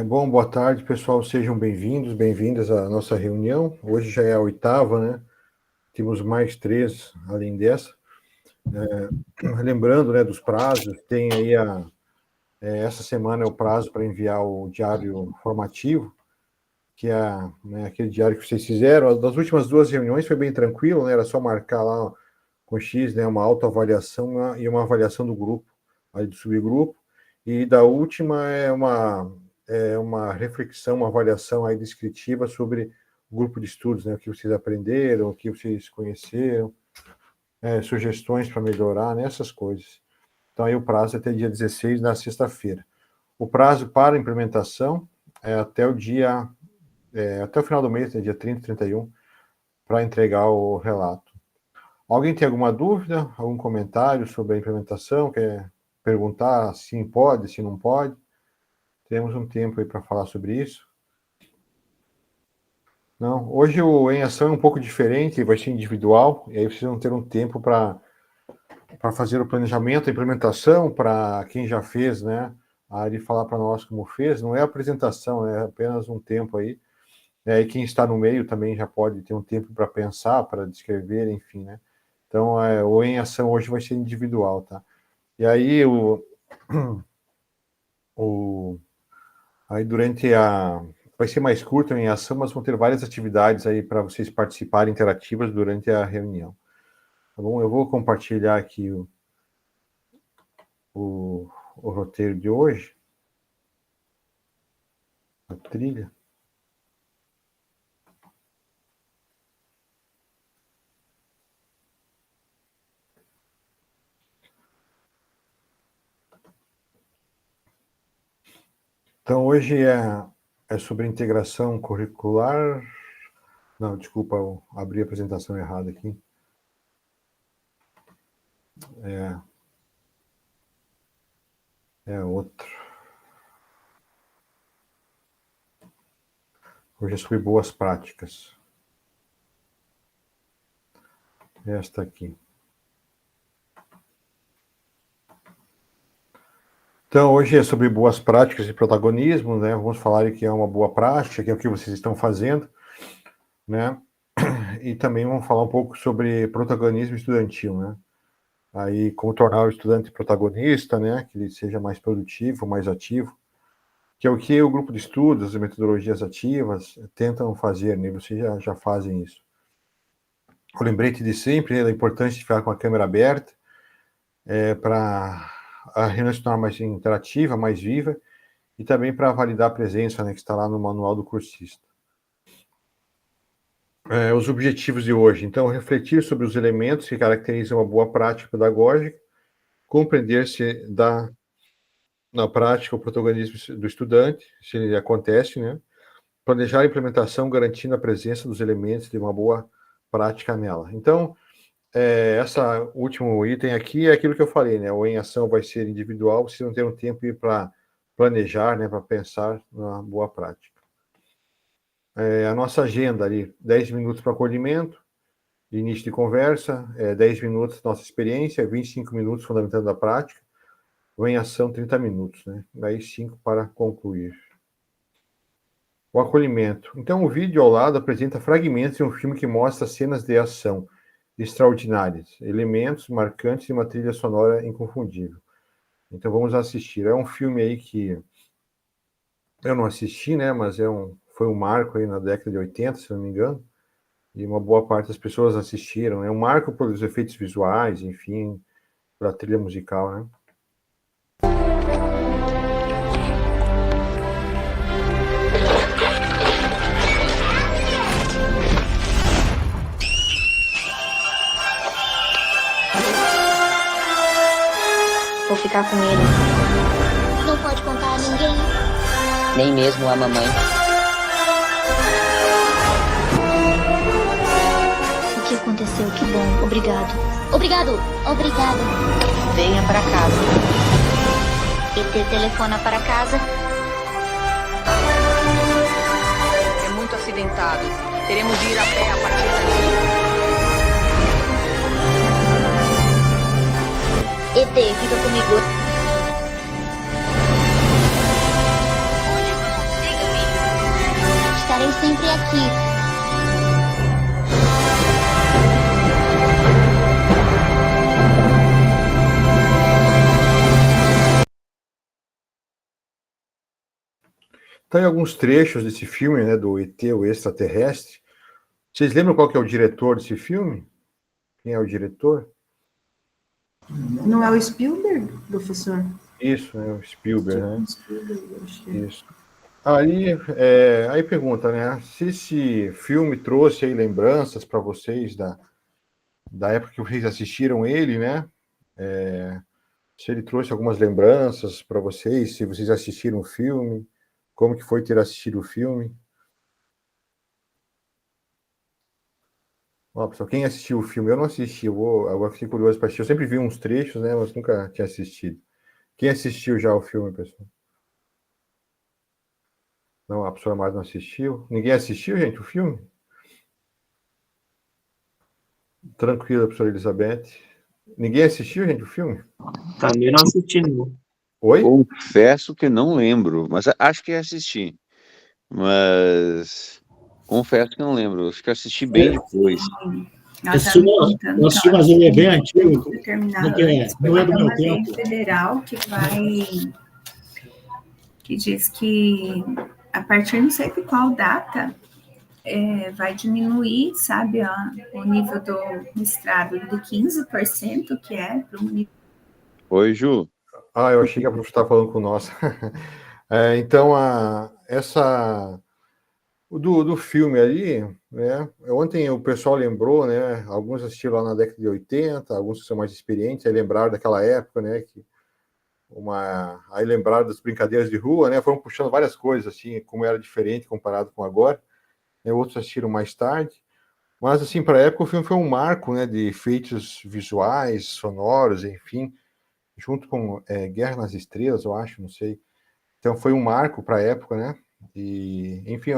Bom, boa tarde, pessoal. Sejam bem-vindos, bem-vindas à nossa reunião. Hoje já é a 8ª, né? Temos mais 3 além dessa. Lembrando, né, dos prazos, tem aí essa semana é o prazo para enviar o diário formativo, que é, né, aquele diário que vocês fizeram. Das últimas 2 reuniões foi bem tranquilo, né? Era só marcar lá com X, né, uma autoavaliação e uma avaliação do grupo, aí do subgrupo. E da última é uma reflexão, uma avaliação aí descritiva sobre o grupo de estudos, né? O que vocês aprenderam, o que vocês conheceram, sugestões para melhorar, nessas coisas. Então, aí o prazo é até dia 16, na sexta-feira. O prazo para implementação é até até o final do mês, né, dia 30, 31, para entregar o relato. Alguém tem alguma dúvida, algum comentário sobre a implementação? Quer perguntar se pode, se não pode? Temos um tempo aí para falar sobre isso. Não, hoje o em ação é um pouco diferente, vai ser individual, e aí vocês vão ter um tempo para fazer o planejamento, a implementação, para quem já fez, né? Aí falar para nós como fez, não é apresentação, é apenas um tempo aí. E quem está no meio também já pode ter um tempo para pensar, para descrever, enfim, né? Então, o em ação hoje vai ser individual, tá? E aí, aí durante vai ser mais curto em ação, mas vão ter várias atividades aí para vocês participarem, interativas, durante a reunião. Tá bom? Eu vou compartilhar aqui o roteiro de hoje, a trilha. Então, hoje é sobre integração curricular. Não, desculpa, eu abri a apresentação errada aqui. É outro. Hoje é sobre boas práticas. Esta aqui. Então, hoje é sobre boas práticas e protagonismo, né? Vamos falar que é uma boa prática, que é o que vocês estão fazendo, né? E também vamos falar um pouco sobre protagonismo estudantil, né? Aí, como tornar o estudante protagonista, né? Que ele seja mais produtivo, mais ativo, que é o que o grupo de estudos, as metodologias ativas tentam fazer, né? Vocês já fazem isso. O lembrete de sempre, né, da importância de ficar com a câmera aberta, para a reunião se tornar mais interativa, mais viva, e também para validar a presença, né, que está lá no manual do cursista. Os objetivos de hoje. Então, refletir sobre os elementos que caracterizam uma boa prática pedagógica, compreender se dá na prática o protagonismo do estudante, se ele acontece, né? Planejar a implementação garantindo a presença dos elementos de uma boa prática nela. Então, esse último item aqui é aquilo que eu falei, né? O em ação vai ser individual, vocês vão ter um tempo para planejar, né? Para pensar na boa prática. A nossa agenda ali, 10 minutos para acolhimento, início de conversa, 10 minutos nossa experiência, 25 minutos fundamentando a prática, o em ação 30 minutos, né? Daí 5 para concluir. O acolhimento. Então, o vídeo ao lado apresenta fragmentos de um filme que mostra cenas de ação extraordinárias, elementos marcantes e uma trilha sonora inconfundível. Então, vamos assistir. É um filme aí que eu não assisti, né? Mas foi um marco aí na década de 80, se não me engano, e uma boa parte das pessoas assistiram. É um marco pelos efeitos visuais, enfim, pela trilha musical, né? Vou ficar com ele. Não pode contar a ninguém. Nem mesmo a mamãe. O que aconteceu? Que bom. Obrigado. Obrigado. Obrigada. Venha para casa. ET telefona para casa. É muito acidentado. Teremos de ir a pé a partir daqui. ET, fica comigo. Onde sempre aqui. Então, em alguns trechos desse filme, né, do ET, o Extraterrestre, vocês lembram qual que é o diretor desse filme? Quem é o diretor? Não é o Spielberg, professor? Isso, né, o Spielberg, né? Spielberg, eu acho que é. Isso. Aí pergunta, né, se esse filme trouxe aí lembranças para vocês da época que vocês assistiram ele, né? Se ele trouxe algumas lembranças para vocês, se vocês assistiram o filme, como que foi ter assistido o filme? Ó, pessoal, quem assistiu o filme? Eu não assisti, agora fiquei curioso para assistir. Eu sempre vi uns trechos, né, mas nunca tinha assistido. Quem assistiu já o filme, pessoal? Não, a professora mais não assistiu. Ninguém assistiu, gente, o filme? Tranquila, professora Elizabeth. Ninguém assistiu, gente, o filme? Também não assisti, não. Oi? Confesso que não lembro, mas acho que assisti. Mas confesso que não lembro. Acho que assisti bem depois. Eu assisti, mas ele é bem antigo. Determinado. Não é do meu uma lei tempo. federal que diz que a partir não sei de qual data vai diminuir, sabe, o nível do mestrado de 15%, que é para o nível. Oi, Ju. Eu achei que a professora estava falando com nós. Então, do filme ali, né? Ontem o pessoal lembrou, né? Alguns assistiram lá na década de 80, alguns que são mais experientes, aí lembraram daquela época, né? Aí lembraram das brincadeiras de rua, né? Foram puxando várias coisas, assim, como era diferente comparado com agora. Né? Outros assistiram mais tarde. Mas, assim, para a época, o filme foi um marco, né? De efeitos visuais, sonoros, enfim, junto com Guerra nas Estrelas, eu acho, não sei. Então, foi um marco para a época, né? E, enfim,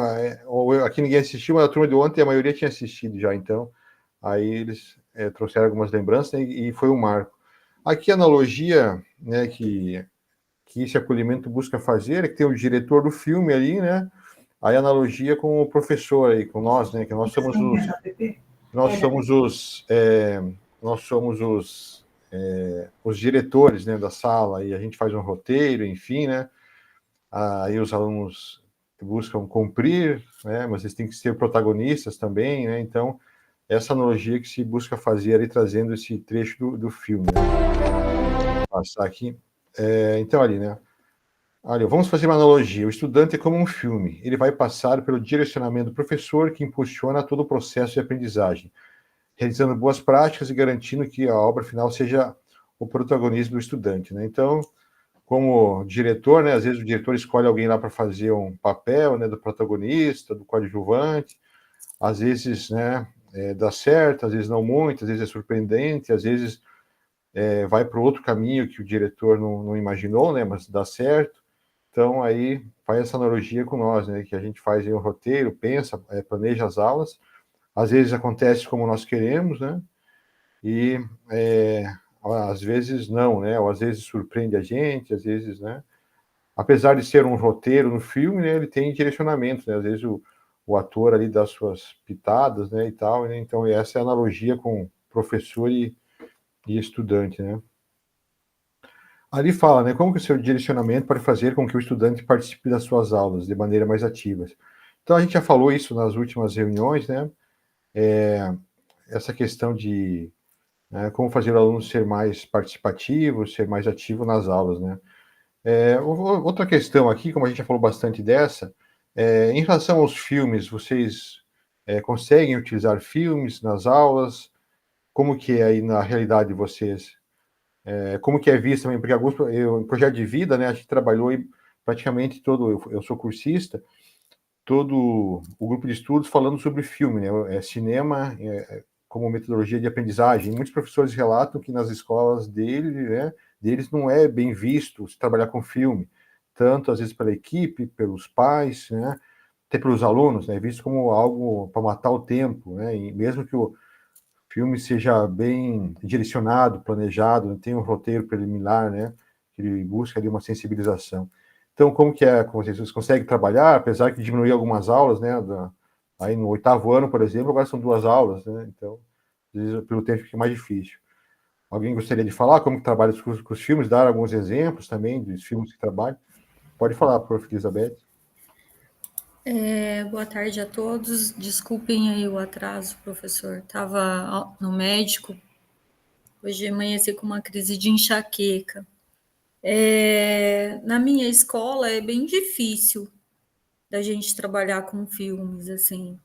aqui ninguém assistiu, mas a turma de ontem a maioria tinha assistido já, então aí eles trouxeram algumas lembranças, né, e foi um marco. Aqui a analogia, né, que esse acolhimento busca fazer é que tem o diretor do filme ali, né, aí a analogia com o professor aí, com nós, né, que nós somos os diretores, né, da sala, e a gente faz um roteiro, enfim, né, aí os alunos buscam cumprir, né, mas eles têm que ser protagonistas também, né, então essa analogia que se busca fazer ali, trazendo esse trecho do filme, né? Vou passar aqui, então ali, né, vamos fazer uma analogia, o estudante é como um filme, ele vai passar pelo direcionamento do professor, que impulsiona todo o processo de aprendizagem, realizando boas práticas e garantindo que a obra final seja o protagonismo do estudante, né, então como diretor, né, às vezes o diretor escolhe alguém lá para fazer um papel, né, do protagonista, do coadjuvante, às vezes, né, dá certo, às vezes não muito, às vezes é surpreendente, às vezes vai para outro caminho que o diretor não imaginou, né, mas dá certo. Então, aí faz essa analogia com nós, né, que a gente faz aí um roteiro, pensa, planeja as aulas, às vezes acontece como nós queremos, né, e às vezes não, né? Ou às vezes surpreende a gente, às vezes, né? Apesar de ser um roteiro no filme, né? Ele tem direcionamento, né? Às vezes o ator ali dá suas pitadas, né? E tal, né? Então essa é a analogia com professor e estudante, né? Ali fala, né? Como que o seu direcionamento pode fazer com que o estudante participe das suas aulas de maneira mais ativa. Então a gente já falou isso nas últimas reuniões, né? Essa questão de como fazer o aluno ser mais participativo, ser mais ativo nas aulas, né? Outra questão aqui, como a gente já falou bastante dessa, em relação aos filmes, vocês conseguem utilizar filmes nas aulas? Como que é aí na realidade de vocês? Como que é visto também? Porque em projeto de vida, né, a gente trabalhou aí praticamente eu sou cursista, todo o grupo de estudos falando sobre filme, né? Cinema como metodologia de aprendizagem. Muitos professores relatam que nas escolas deles não é bem visto se trabalhar com filme, tanto às vezes pela equipe, pelos pais, né, até pelos alunos, né, visto como algo para matar o tempo, né, e mesmo que o filme seja bem direcionado, planejado, né, tem um roteiro preliminar, né, que ele busca ali uma sensibilização. Então, como vocês conseguem trabalhar, apesar que diminuir algumas aulas, né, Aí no 8º ano, por exemplo, agora são 2 aulas, né? Então, às vezes, pelo tempo fica mais difícil. Alguém gostaria de falar como que trabalha com os filmes, dar alguns exemplos também dos filmes que trabalham? Pode falar, prof. Elizabeth. Boa tarde a todos. Desculpem aí o atraso, professor. Estava no médico. Hoje amanheci com uma crise de enxaqueca. Na minha escola é bem difícil da gente trabalhar com filmes, assim.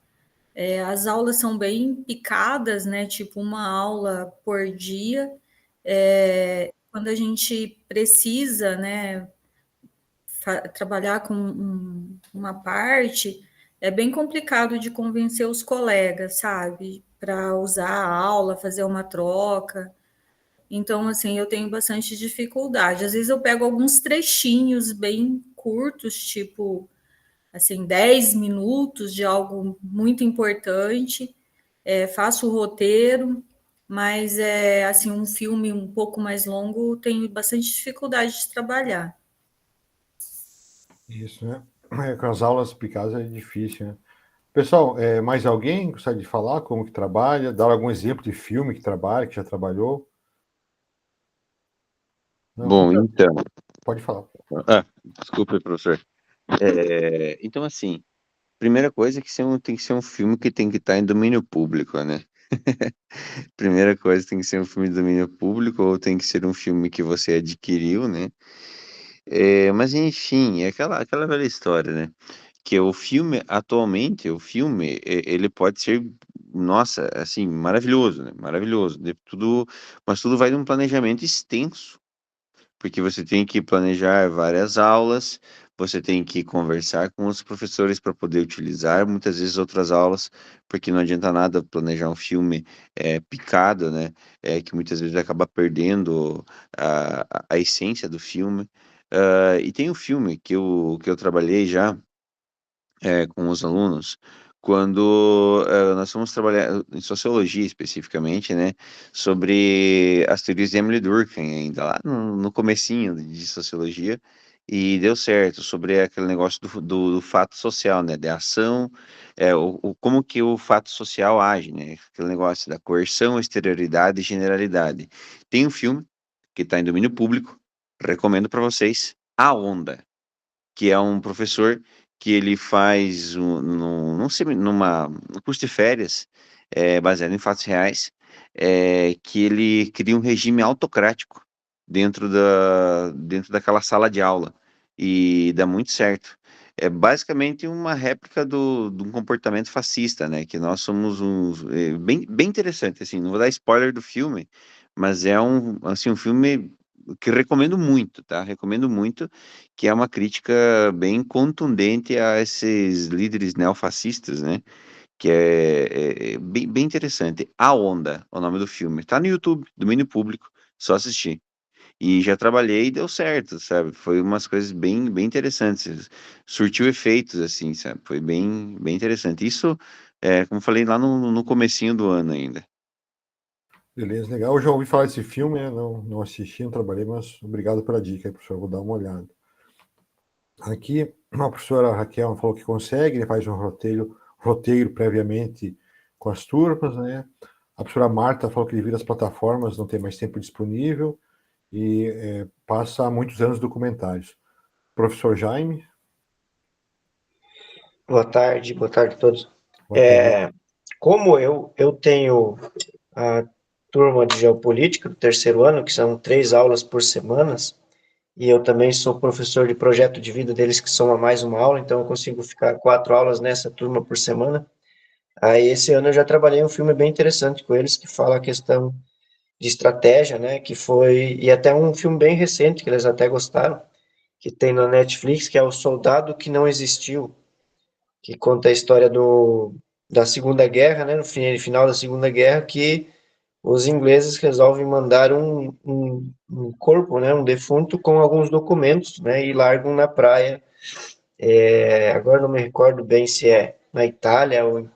As aulas são bem picadas, né? Tipo, uma aula por dia. Quando a gente precisa, né, trabalhar com uma parte, é bem complicado de convencer os colegas, sabe? Para usar a aula, fazer uma troca. Então, assim, eu tenho bastante dificuldade. Às vezes eu pego alguns trechinhos bem curtos, tipo, assim, 10 minutos de algo muito importante, faço o roteiro, mas assim, um filme um pouco mais longo, tenho bastante dificuldade de trabalhar. Isso, né? Com as aulas picadas é difícil, né? Pessoal, mais alguém gostaria de falar como que trabalha? Dar algum exemplo de filme que trabalha, que já trabalhou? Não, Bom, então. pode falar. Desculpe, professor. Então, assim, primeira coisa é que tem que ser um filme que tem que estar em domínio público, né? Primeira coisa, tem que ser um filme de domínio público ou tem que ser um filme que você adquiriu, né? Mas enfim, é aquela velha história, né? Que o filme, atualmente, ele pode ser, nossa, assim, maravilhoso, né? Maravilhoso. Mas tudo vai de um planejamento extenso, porque você tem que planejar várias aulas, você tem que conversar com os professores para poder utilizar muitas vezes outras aulas, porque não adianta nada planejar um filme picado, né? Que muitas vezes acaba perdendo a essência do filme. E tem um filme que eu trabalhei já com os alunos, quando nós fomos trabalhar em sociologia especificamente, né, sobre as teorias de Emily Durkheim ainda lá no comecinho de sociologia, e deu certo sobre aquele negócio do fato social, né, de ação, como que o fato social age, né, aquele negócio da coerção, exterioridade e generalidade. Tem um filme que está em domínio público, recomendo para vocês, A Onda, que é um professor que ele faz num curso de férias, baseado em fatos reais, que ele cria um regime autocrático dentro daquela sala de aula, e dá muito certo. É basicamente uma réplica de um comportamento fascista, né? Que nós somos bem, bem interessante, assim, não vou dar spoiler do filme, mas é assim, um filme que recomendo muito, tá? Recomendo muito, que é uma crítica bem contundente a esses líderes neofascistas, né? Que é bem, bem interessante. A Onda, é o nome do filme. Tá no YouTube, domínio público, só assistir. E já trabalhei e deu certo, sabe? Foi umas coisas bem, bem interessantes. Surtiu efeitos, assim, sabe? Foi bem, bem interessante. Isso, como eu falei, lá no comecinho do ano ainda. Beleza, legal. Eu já ouvi falar desse filme, né? Não assisti, não trabalhei, mas obrigado pela dica aí, professor. Vou dar uma olhada. Aqui, a professora Raquel falou que consegue, ele faz um roteiro previamente com as turmas, né? A professora Marta falou que devido às plataformas não tem mais tempo disponível e passa há muitos anos documentários. Professor Jaime? Boa tarde a todos. Boa tarde. Como eu tenho a turma de geopolítica do 3º ano, que são 3 aulas por semana, e eu também sou professor de projeto de vida deles, que soma mais uma aula, então eu consigo ficar 4 aulas nessa turma por semana. Aí esse ano eu já trabalhei um filme bem interessante com eles, que fala a questão de estratégia, né, que foi, e até um filme bem recente, que eles até gostaram, que tem na Netflix, que é O Soldado que Não Existiu, que conta a história da Segunda Guerra, né, no final da Segunda Guerra, que os ingleses resolvem mandar um corpo, né, um defunto com alguns documentos, né, e largam na praia. Agora não me recordo bem se é na Itália ou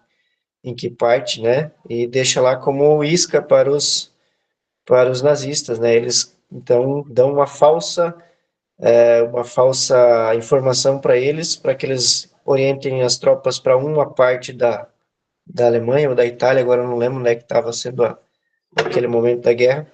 em que parte, né, e deixa lá como isca para os nazistas, né, eles então dão uma falsa informação para eles, para que eles orientem as tropas para uma parte da Alemanha ou da Itália, agora eu não lembro onde é que estava sendo aquele momento da guerra,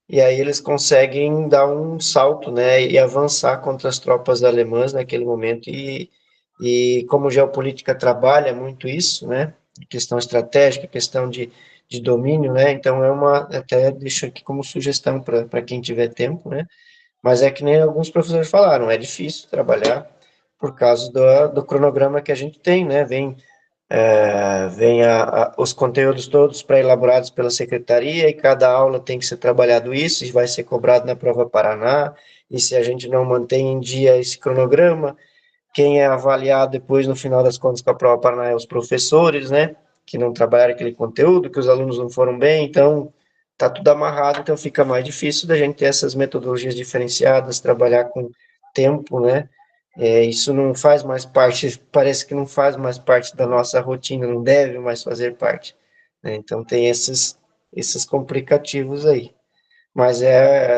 e aí eles conseguem dar um salto, né, e avançar contra as tropas alemãs naquele momento, e como geopolítica trabalha muito isso, né, questão estratégica, questão de domínio, né, então até deixo aqui como sugestão para quem tiver tempo, né, mas é que nem alguns professores falaram, é difícil trabalhar por causa do cronograma que a gente tem, né, vem os conteúdos todos pré-elaborados pela secretaria, e cada aula tem que ser trabalhado isso, e vai ser cobrado na prova Paraná, e se a gente não mantém em dia esse cronograma, quem é avaliado depois, no final das contas, com a prova Paraná é os professores, né, que não trabalharam aquele conteúdo, que os alunos não foram bem, então tá tudo amarrado, então fica mais difícil da gente ter essas metodologias diferenciadas, trabalhar com tempo, né, isso não faz mais parte, parece que não faz mais parte da nossa rotina, não deve mais fazer parte, né? Então tem esses complicativos aí. Mas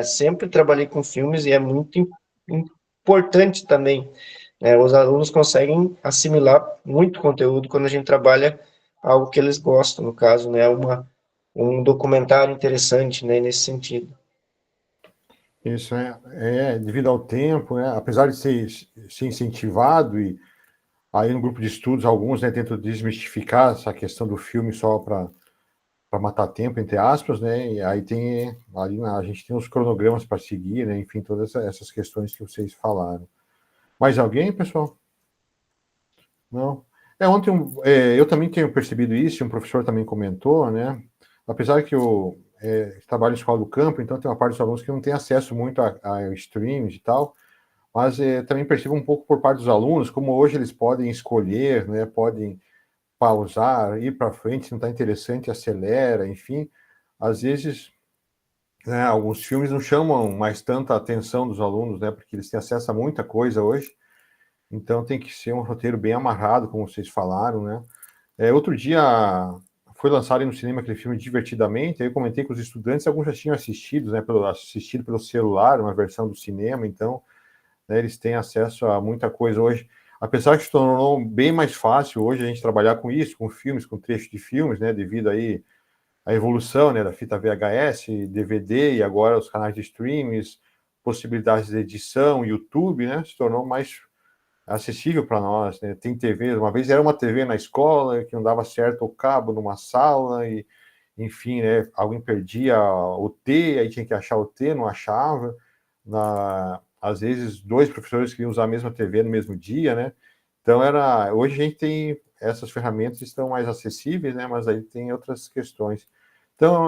sempre trabalhei com filmes e é muito importante também, né? Os alunos conseguem assimilar muito conteúdo quando a gente trabalha algo que eles gostam, no caso, né? Um documentário interessante, né? Nesse sentido. Isso devido ao tempo, né? Apesar de ser incentivado, e aí no grupo de estudos, alguns, né, tentam desmistificar essa questão do filme só para matar tempo, entre aspas, né? E aí a gente tem os cronogramas para seguir, né? Enfim, todas essas questões que vocês falaram. Mais alguém, pessoal? Não? Ontem eu também tenho percebido isso, um professor também comentou, né? Apesar que eu trabalho em escola do campo, então tem uma parte dos alunos que não tem acesso muito a streams e tal, mas também percebo um pouco por parte dos alunos, como hoje eles podem escolher, né, podem pausar, ir para frente, se não está interessante, acelera, enfim. Às vezes, né, alguns filmes não chamam mais tanta atenção dos alunos, né, porque eles têm acesso a muita coisa hoje, então tem que ser um roteiro bem amarrado, como vocês falaram, né. Outro dia foi lançado no cinema aquele filme Divertidamente, aí eu comentei com os estudantes, alguns já tinham assistido, né, assistido pelo celular, uma versão do cinema, então, né, eles têm acesso a muita coisa hoje, apesar que se tornou bem mais fácil hoje a gente trabalhar com isso, com filmes, com trechos de filmes, né, devido aí à evolução, né, da fita VHS, DVD, e agora os canais de streams, possibilidades de edição, YouTube, né, se tornou mais acessível para nós, né? Tem TV, uma vez era uma TV na escola que não dava certo o cabo numa sala e, enfim, né, alguém perdia o T, aí tinha que achar o T, não achava, às vezes 2 professores queriam usar a mesma TV no mesmo dia, né, então hoje a gente tem, essas ferramentas estão mais acessíveis, né, mas aí tem outras questões. Então,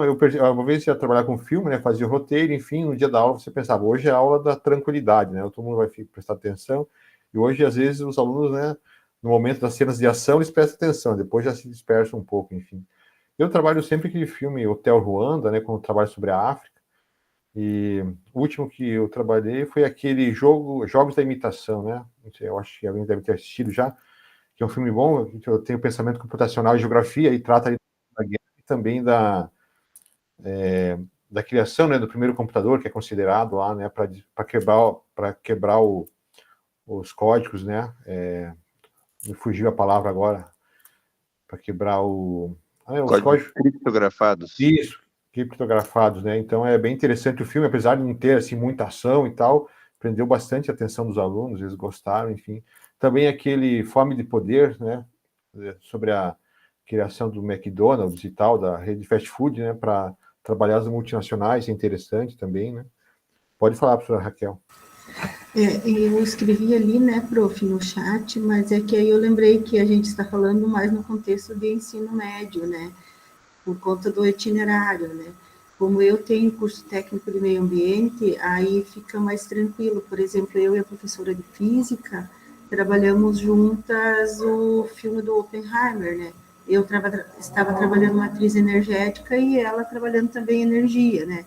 uma vez ia trabalhar com filme, né, fazia o roteiro, enfim, no dia da aula você pensava, hoje é a aula da tranquilidade, né, todo mundo vai prestar atenção. E hoje, às vezes, os alunos, né, no momento das cenas de ação, eles prestam atenção, depois já se dispersam um pouco, enfim. Eu trabalho sempre aquele filme Hotel Ruanda, né, quando eu trabalho sobre a África, e o último que eu trabalhei foi aquele Jogos da Imitação, né, eu acho que alguém deve ter assistido já, que é um filme bom, eu tenho pensamento computacional e geografia, e trata da guerra e também da criação, né, do primeiro computador, que é considerado lá, né, para quebrar os códigos, né, me fugiu a palavra agora, para quebrar os códigos criptografados. Isso, criptografados, né, então é bem interessante o filme, apesar de não ter, assim, muita ação e tal, prendeu bastante a atenção dos alunos, eles gostaram, enfim. Também aquele Fome de Poder, né, sobre a criação do McDonald's e tal, da rede de fast food, né, para trabalhar as multinacionais, é interessante também, né. Pode falar, professora Raquel. Eu escrevi ali, né, prof, no chat, mas é que aí eu lembrei que a gente está falando mais no contexto de ensino médio, né, por conta do itinerário, né. Como eu tenho curso técnico de meio ambiente, aí fica mais tranquilo. Por exemplo, eu e a professora de física trabalhamos juntas o filme do Oppenheimer, né. Eu estava trabalhando matriz energética e ela trabalhando também energia, né,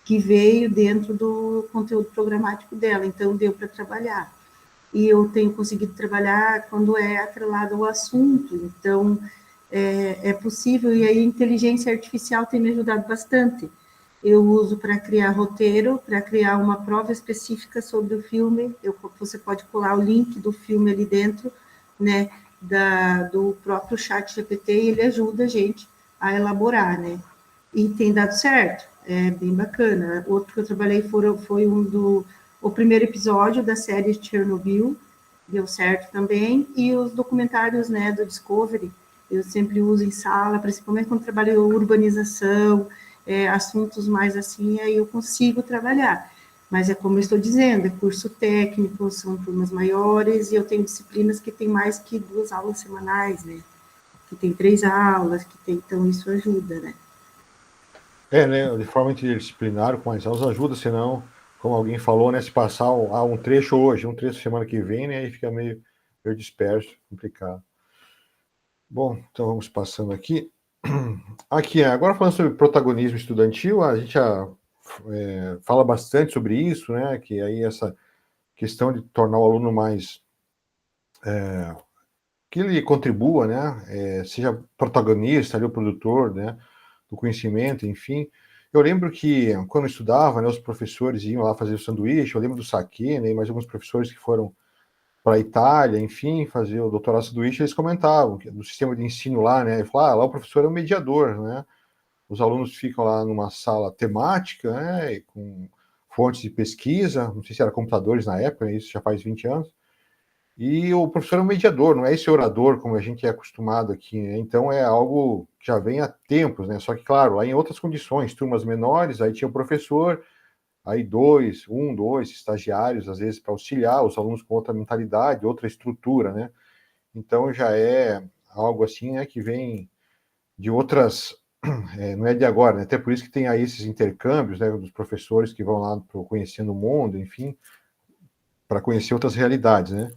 que veio dentro do conteúdo programático dela, então deu para trabalhar. E eu tenho conseguido trabalhar quando é atrelado ao assunto, então é possível, e aí a inteligência artificial tem me ajudado bastante. Eu uso para criar roteiro, para criar uma prova específica sobre o filme, você pode colar o link do filme ali dentro, né, do próprio chat GPT, e ele ajuda a gente a elaborar, né? E tem dado certo, é bem bacana. Outro que eu trabalhei foi o primeiro episódio da série Chernobyl, deu certo também, e os documentários, né, do Discovery, eu sempre uso em sala, principalmente quando trabalho urbanização, assuntos mais assim, aí eu consigo trabalhar. Mas é como eu estou dizendo, é curso técnico, são turmas maiores, e eu tenho disciplinas que tem mais que 2 aulas semanais, né? Que tem 3 aulas, então isso ajuda, né? Né, de forma interdisciplinar, com mais aulas, ajuda, senão, como alguém falou, né, se passar um trecho hoje, um trecho semana que vem, né, aí fica meio disperso, complicado. Bom, então vamos passando aqui. Aqui, agora falando sobre protagonismo estudantil, a gente já fala bastante sobre isso, né, que aí essa questão de tornar o aluno mais... que ele contribua, né, seja protagonista, ali, o produtor, né, do conhecimento, enfim. Eu lembro que, quando eu estudava, né, os professores iam lá fazer o sanduíche, eu lembro do Saque, né, e mais alguns professores que foram para a Itália, enfim, fazer o doutorado sanduíche, eles comentavam do sistema de ensino lá, né, ele falou, lá o professor é um mediador, né, os alunos ficam lá numa sala temática, né, com fontes de pesquisa, não sei se era computadores na época, né, isso já faz 20 anos, e o professor é um mediador, não é esse orador como a gente é acostumado aqui, né? Então é algo que já vem há tempos, né? Só que, claro, lá em outras condições, turmas menores, aí tinha o professor, aí dois estagiários, às vezes para auxiliar os alunos com outra mentalidade, outra estrutura, né? Então já é algo assim, né, que vem de outras, não é de agora, né? Até por isso que tem aí esses intercâmbios, né, dos professores que vão lá conhecendo o mundo, enfim, para conhecer outras realidades, né?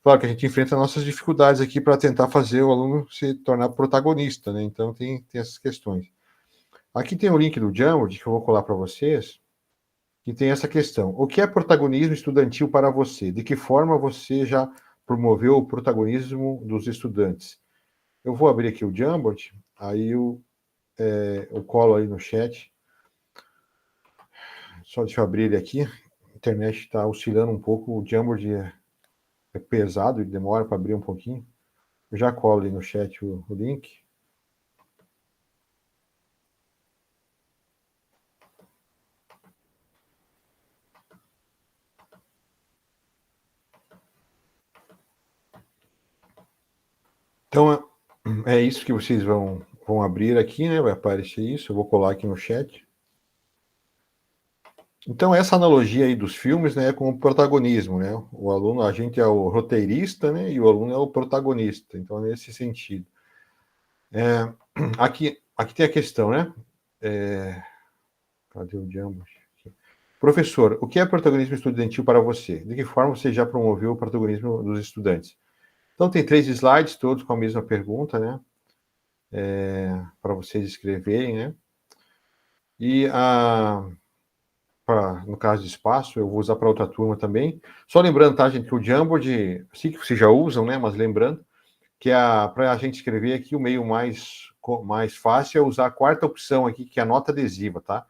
Claro que a gente enfrenta nossas dificuldades aqui para tentar fazer o aluno se tornar protagonista, né? Então tem essas questões. Aqui tem o link do Jamboard que eu vou colar para vocês, que tem essa questão. O que é protagonismo estudantil para você? De que forma você já promoveu o protagonismo dos estudantes? Eu vou abrir aqui o Jamboard, aí eu colo aí no chat. Só deixa eu abrir ele aqui. A internet está oscilando um pouco, o Jamboard é pesado e demora para abrir um pouquinho. Eu já colo ali no chat o link. Então, é isso que vocês vão abrir aqui, né? Vai aparecer isso. Eu vou colar aqui no chat. Então, essa analogia aí dos filmes, né, é com o protagonismo, né? O aluno, a gente é o roteirista, né? E o aluno é o protagonista. Então, nesse sentido. Aqui tem a questão, né? Cadê o Jamboard? Professor, o que é protagonismo estudantil para você? De que forma você já promoveu o protagonismo dos estudantes? Então, tem 3 slides, todos com a mesma pergunta, né? Para vocês escreverem, né? E, no caso de espaço, eu vou usar para outra turma também. Só lembrando, tá, gente, que o Jamboard, assim que vocês já usam, né? Mas lembrando que para a gente escrever aqui, o meio mais fácil é usar a 4ª opção aqui, que é a nota adesiva, tá?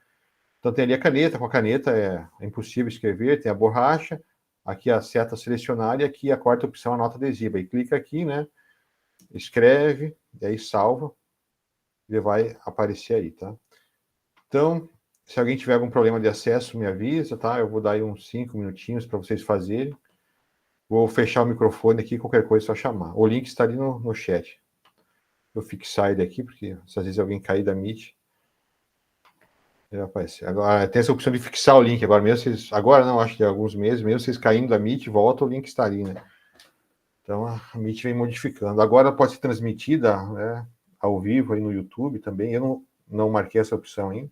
Então, tem ali a caneta, com a caneta é impossível escrever, tem a borracha, aqui a seta selecionar, e aqui a 4ª opção, a nota adesiva. E clica aqui, né? Escreve, e aí salva, ele vai aparecer aí, tá? Então, se alguém tiver algum problema de acesso, me avisa, tá? Eu vou dar aí uns 5 minutinhos para vocês fazerem. Vou fechar o microfone aqui, qualquer coisa é só chamar. O link está ali no chat. Eu fixar ele aqui, porque se às vezes alguém cair da Meet, ele vai aparecer. Agora, tem essa opção de fixar o link. Agora mesmo, agora não, acho que há alguns meses, mesmo vocês caindo da Meet, volta, o link está ali, né? Então, a Meet vem modificando. Agora pode ser transmitida, né, ao vivo aí no YouTube também. Eu não marquei essa opção ainda.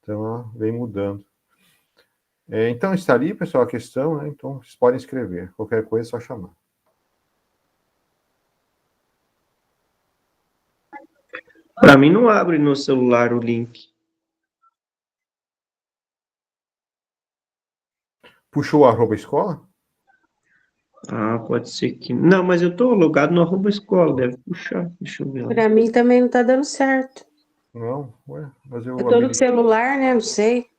Então, vem mudando. Então, está ali, pessoal, a questão, né? Então, vocês podem escrever. Qualquer coisa é só chamar. Para mim não abre no celular o link. Puxou o @escola? Ah, pode ser que... Não, mas eu tô logado no @escola, deve puxar. Deixa eu ver lá. Para mim também não tá dando certo. Não? Ué, mas eu Eu tô abri... no celular, né? Não sei.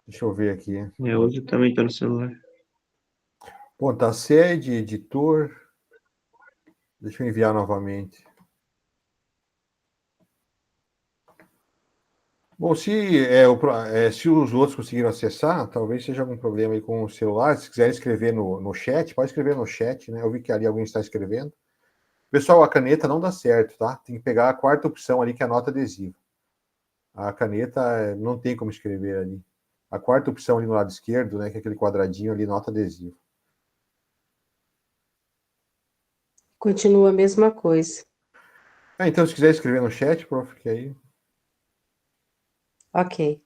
Deixa eu ver aqui. Hoje eu também tô no celular. Bom, tá sede, editor... Deixa eu enviar novamente. Bom, se os outros conseguiram acessar, talvez seja algum problema aí com o celular. Se quiser escrever no chat, pode escrever no chat, né? Eu vi que ali alguém está escrevendo. Pessoal, a caneta não dá certo, tá? Tem que pegar a quarta opção ali, que é a nota adesiva. A caneta não tem como escrever ali. A quarta opção ali no lado esquerdo, né? Que é aquele quadradinho ali, nota adesiva. Continua a mesma coisa. Então, se quiser escrever no chat, prof, que aí Ok.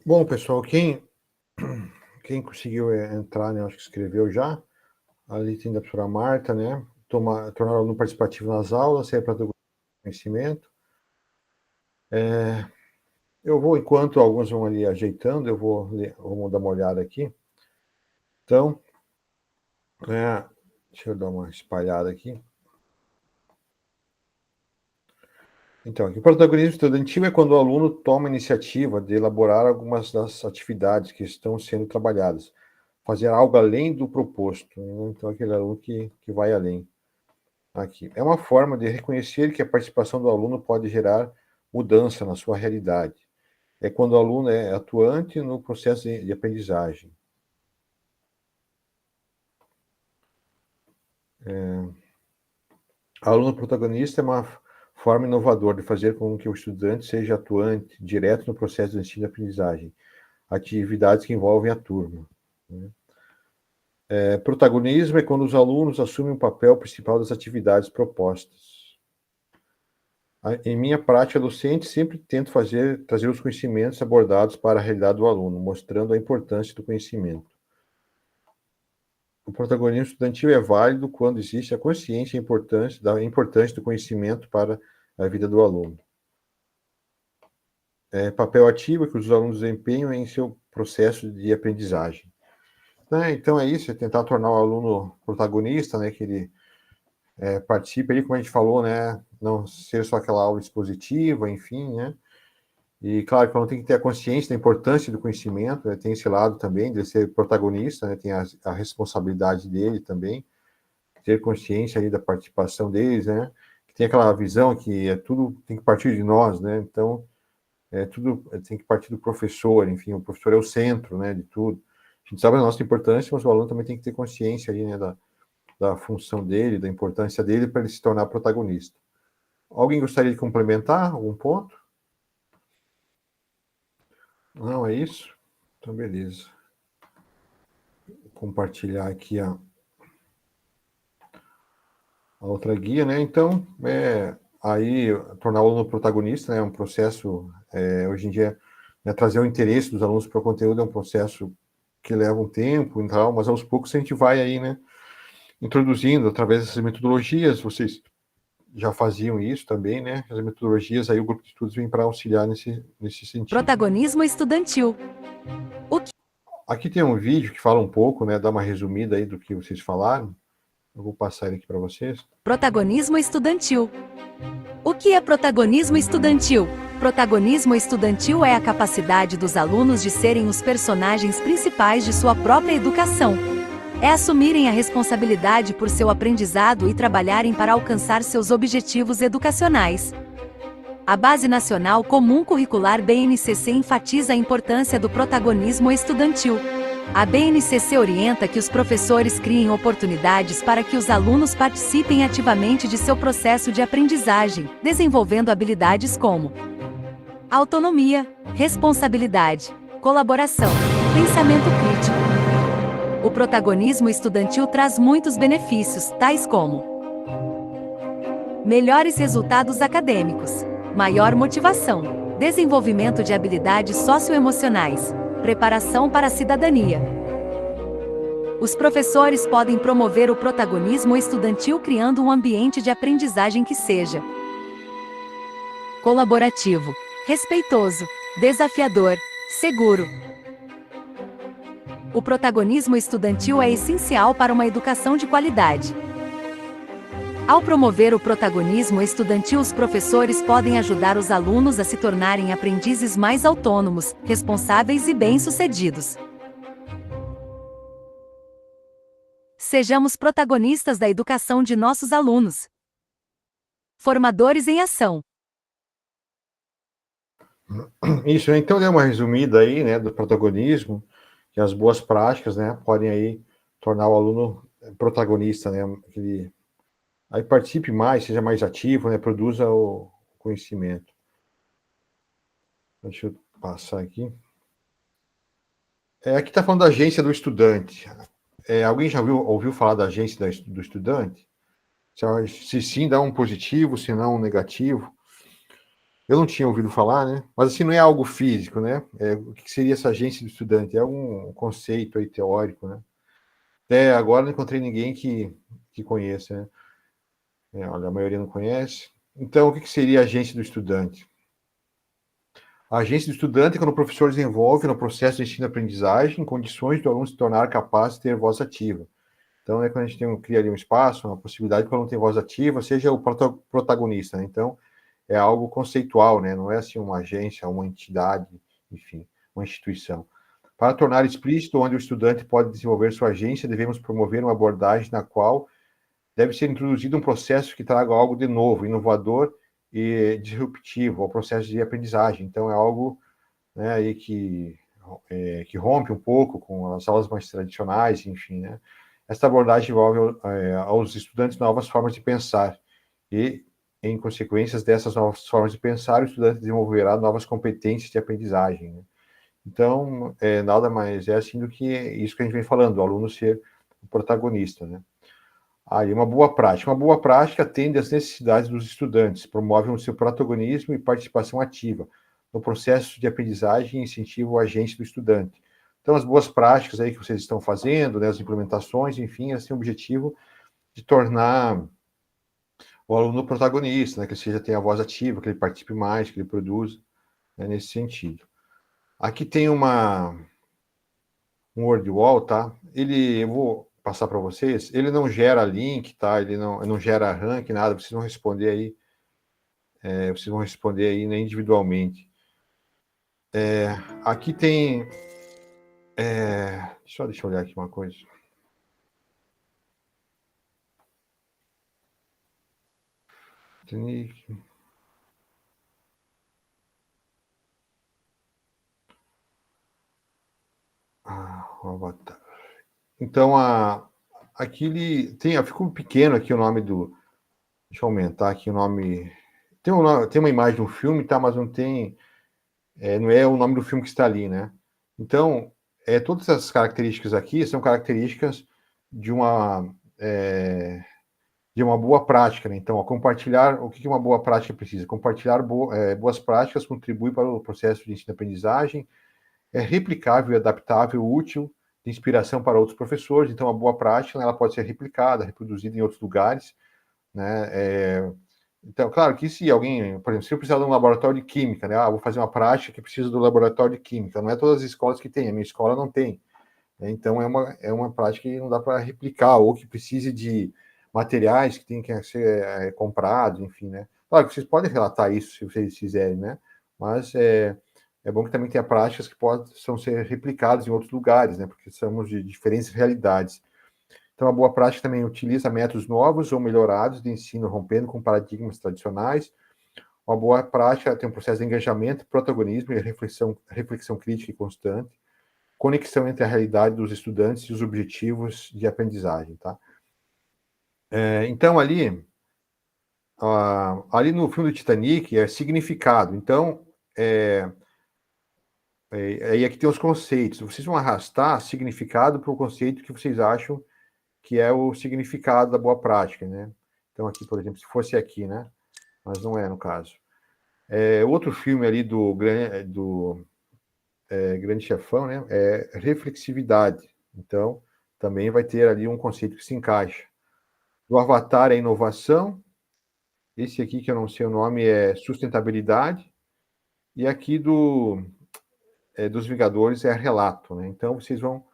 Bom, pessoal, quem conseguiu entrar, né, acho que escreveu já, ali tem da professora Marta, né, tornar o aluno participativo nas aulas, ser para conhecimento. Eu vou, enquanto alguns vão ali ajeitando, eu vou dar uma olhada aqui. Então, deixa eu dar uma espalhada aqui. Então, aqui, o protagonismo estudantil é quando o aluno toma a iniciativa de elaborar algumas das atividades que estão sendo trabalhadas, fazer algo além do proposto, né? Então, aquele aluno que vai além. Aqui. É uma forma de reconhecer que a participação do aluno pode gerar mudança na sua realidade. É quando o aluno é atuante no processo de aprendizagem. Aluno protagonista é uma forma inovadora de fazer com que o estudante seja atuante, direto no processo de ensino e aprendizagem, atividades que envolvem a turma. Né? Protagonismo é quando os alunos assumem o papel principal das atividades propostas. Em minha prática docente, sempre tento trazer os conhecimentos abordados para a realidade do aluno, mostrando a importância do conhecimento. O protagonismo estudantil é válido quando existe a consciência da importância do conhecimento para a vida do aluno. Papel ativo que os alunos desempenham em seu processo de aprendizagem. Então é isso, é tentar tornar o aluno protagonista, né, que ele participe ali, como a gente falou, né, não ser só aquela aula expositiva, enfim, né, e claro que o aluno tem que ter a consciência da importância do conhecimento, né, tem esse lado também de ser protagonista, né, tem a responsabilidade dele também, ter consciência aí da participação deles, né, que tem aquela visão que tudo tem que partir de nós, né, então tudo tem que partir do professor, enfim, o professor é o centro, né, de tudo. A gente sabe a nossa importância, mas o aluno também tem que ter consciência aí, né, da função dele, da importância dele para ele se tornar protagonista. Alguém gostaria de complementar algum ponto? Não, é isso? Então, beleza. Vou compartilhar aqui a outra guia, né? Então, aí, tornar o aluno protagonista, né, é um processo, hoje em dia, né, trazer o interesse dos alunos para o conteúdo é um processo que leva um tempo e tal, mas aos poucos a gente vai aí, né, introduzindo através dessas metodologias, vocês já faziam isso também, né, as metodologias, aí o grupo de estudos vem para auxiliar nesse sentido. Protagonismo estudantil. Aqui tem um vídeo que fala um pouco, né, dá uma resumida aí do que vocês falaram, eu vou passar ele aqui para vocês. Protagonismo estudantil. O que é protagonismo estudantil? Protagonismo estudantil é a capacidade dos alunos de serem os personagens principais de sua própria educação. É assumirem a responsabilidade por seu aprendizado e trabalharem para alcançar seus objetivos educacionais. A Base Nacional Comum Curricular BNCC enfatiza a importância do protagonismo estudantil. A BNCC orienta que os professores criem oportunidades para que os alunos participem ativamente de seu processo de aprendizagem, desenvolvendo habilidades como autonomia, responsabilidade, colaboração, pensamento crítico. O protagonismo estudantil traz muitos benefícios, tais como melhores resultados acadêmicos, maior motivação, desenvolvimento de habilidades socioemocionais, preparação para a cidadania. Os professores podem promover o protagonismo estudantil criando um ambiente de aprendizagem que seja colaborativo, respeitoso, desafiador, seguro. O protagonismo estudantil é essencial para uma educação de qualidade. Ao promover o protagonismo estudantil, os professores podem ajudar os alunos a se tornarem aprendizes mais autônomos, responsáveis e bem-sucedidos. Sejamos protagonistas da educação de nossos alunos. Formadores em ação. Isso, então deu uma resumida aí, né, do protagonismo, que as boas práticas, né, podem aí tornar o aluno protagonista, né, que aí participe mais, seja mais ativo, né, produza o conhecimento. Deixa eu passar aqui. Aqui está falando da agência do estudante. Alguém já ouviu falar da agência do estudante? Se sim, dá um positivo, se não, um negativo. Eu não tinha ouvido falar, né? Mas assim, não é algo físico, né? O que seria essa agência do estudante? É um conceito aí teórico, né? Até agora não encontrei ninguém que conheça, né? Olha, a maioria não conhece. Então, o que seria a agência do estudante? A agência do estudante é quando o professor desenvolve no processo de ensino-aprendizagem condições do aluno se tornar capaz de ter voz ativa. Então, é quando a gente cria ali um espaço, uma possibilidade para o aluno ter voz ativa, seja o protagonista, né? Então, é algo conceitual, né? Não é assim uma agência, uma entidade, enfim, uma instituição. Para tornar explícito onde o estudante pode desenvolver sua agência, devemos promover uma abordagem na qual deve ser introduzido um processo que traga algo de novo, inovador e disruptivo ao processo de aprendizagem. Então, é algo, né, aí que rompe um pouco com as aulas mais tradicionais, enfim, né? Esta abordagem envolve aos estudantes novas formas de pensar e, em consequências dessas novas formas de pensar, o estudante desenvolverá novas competências de aprendizagem, né? Então, nada mais é assim do que isso que a gente vem falando, o aluno ser o protagonista, né? Aí, uma boa prática. Uma boa prática atende às necessidades dos estudantes, promove o seu protagonismo e participação ativa no processo de aprendizagem e incentiva o agente do estudante. Então, as boas práticas aí que vocês estão fazendo, né, as implementações, enfim, elas têm o objetivo de tornar o aluno protagonista, né, que ele seja tenha a voz ativa, que ele participe mais, que ele produza, né, nesse sentido. Aqui tem um word wall, tá? Eu vou passar para vocês. Ele não gera link, tá? Ele não gera rank, nada. Vocês vão responder aí. Vocês vão responder aí, né, individualmente. Aqui tem. Deixa eu olhar aqui uma coisa. O avatar. Então, aqui ele tem. Ficou pequeno aqui o nome do. Deixa eu aumentar aqui o nome. Tem uma imagem do filme, tá? Mas não tem. Não é o nome do filme que está ali, né? Então, todas essas características aqui são características de uma boa prática, né? Então, compartilhar, o que uma boa prática precisa? Compartilhar boas práticas contribui para o processo de ensino-aprendizagem, é replicável e adaptável, útil, de inspiração para outros professores. Então, a boa prática, né, ela pode ser replicada, reproduzida em outros lugares, né? Então, claro que se alguém, por exemplo, se eu precisar de um laboratório de química, né? Vou fazer uma prática que precisa do laboratório de química. Não é todas as escolas que tem, a minha escola não tem, né? Então, é uma prática que não dá para replicar, ou que precise de materiais que tem que ser comprados, enfim, né? Claro que vocês podem relatar isso se vocês quiserem, né? Mas é bom que também tenha práticas que possam ser replicadas em outros lugares, né? Porque somos de diferentes realidades. Então, a boa prática também utiliza métodos novos ou melhorados de ensino, rompendo com paradigmas tradicionais. Uma boa prática tem um processo de engajamento, protagonismo e reflexão crítica e constante, conexão entre a realidade dos estudantes e os objetivos de aprendizagem, tá? Então, ali no filme do Titanic, é significado. Então, aí aqui tem os conceitos. Vocês vão arrastar significado para o conceito que vocês acham que é o significado da boa prática, né? Então, aqui, por exemplo, se fosse aqui, né? Mas não é, no caso. Outro filme ali do Grande Chefão, né? É reflexividade. Então, também vai ter ali um conceito que se encaixa. Do Avatar é inovação. Esse aqui, que eu não sei o nome, é sustentabilidade. E aqui dos Vingadores é relato, né? Então, vocês vão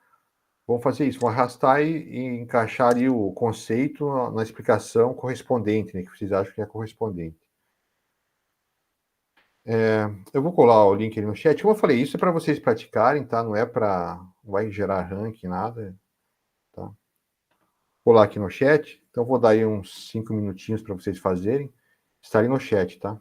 fazer isso, vão arrastar e encaixar ali o conceito na explicação correspondente, né, que vocês acham que é correspondente. Eu vou colar o link ali no chat. Como eu falei, isso é para vocês praticarem, tá? Não vai gerar ranking, nada, tá? Vou colar aqui no chat. Então, vou dar aí uns 5 minutinhos para vocês fazerem. Estarem no chat, tá?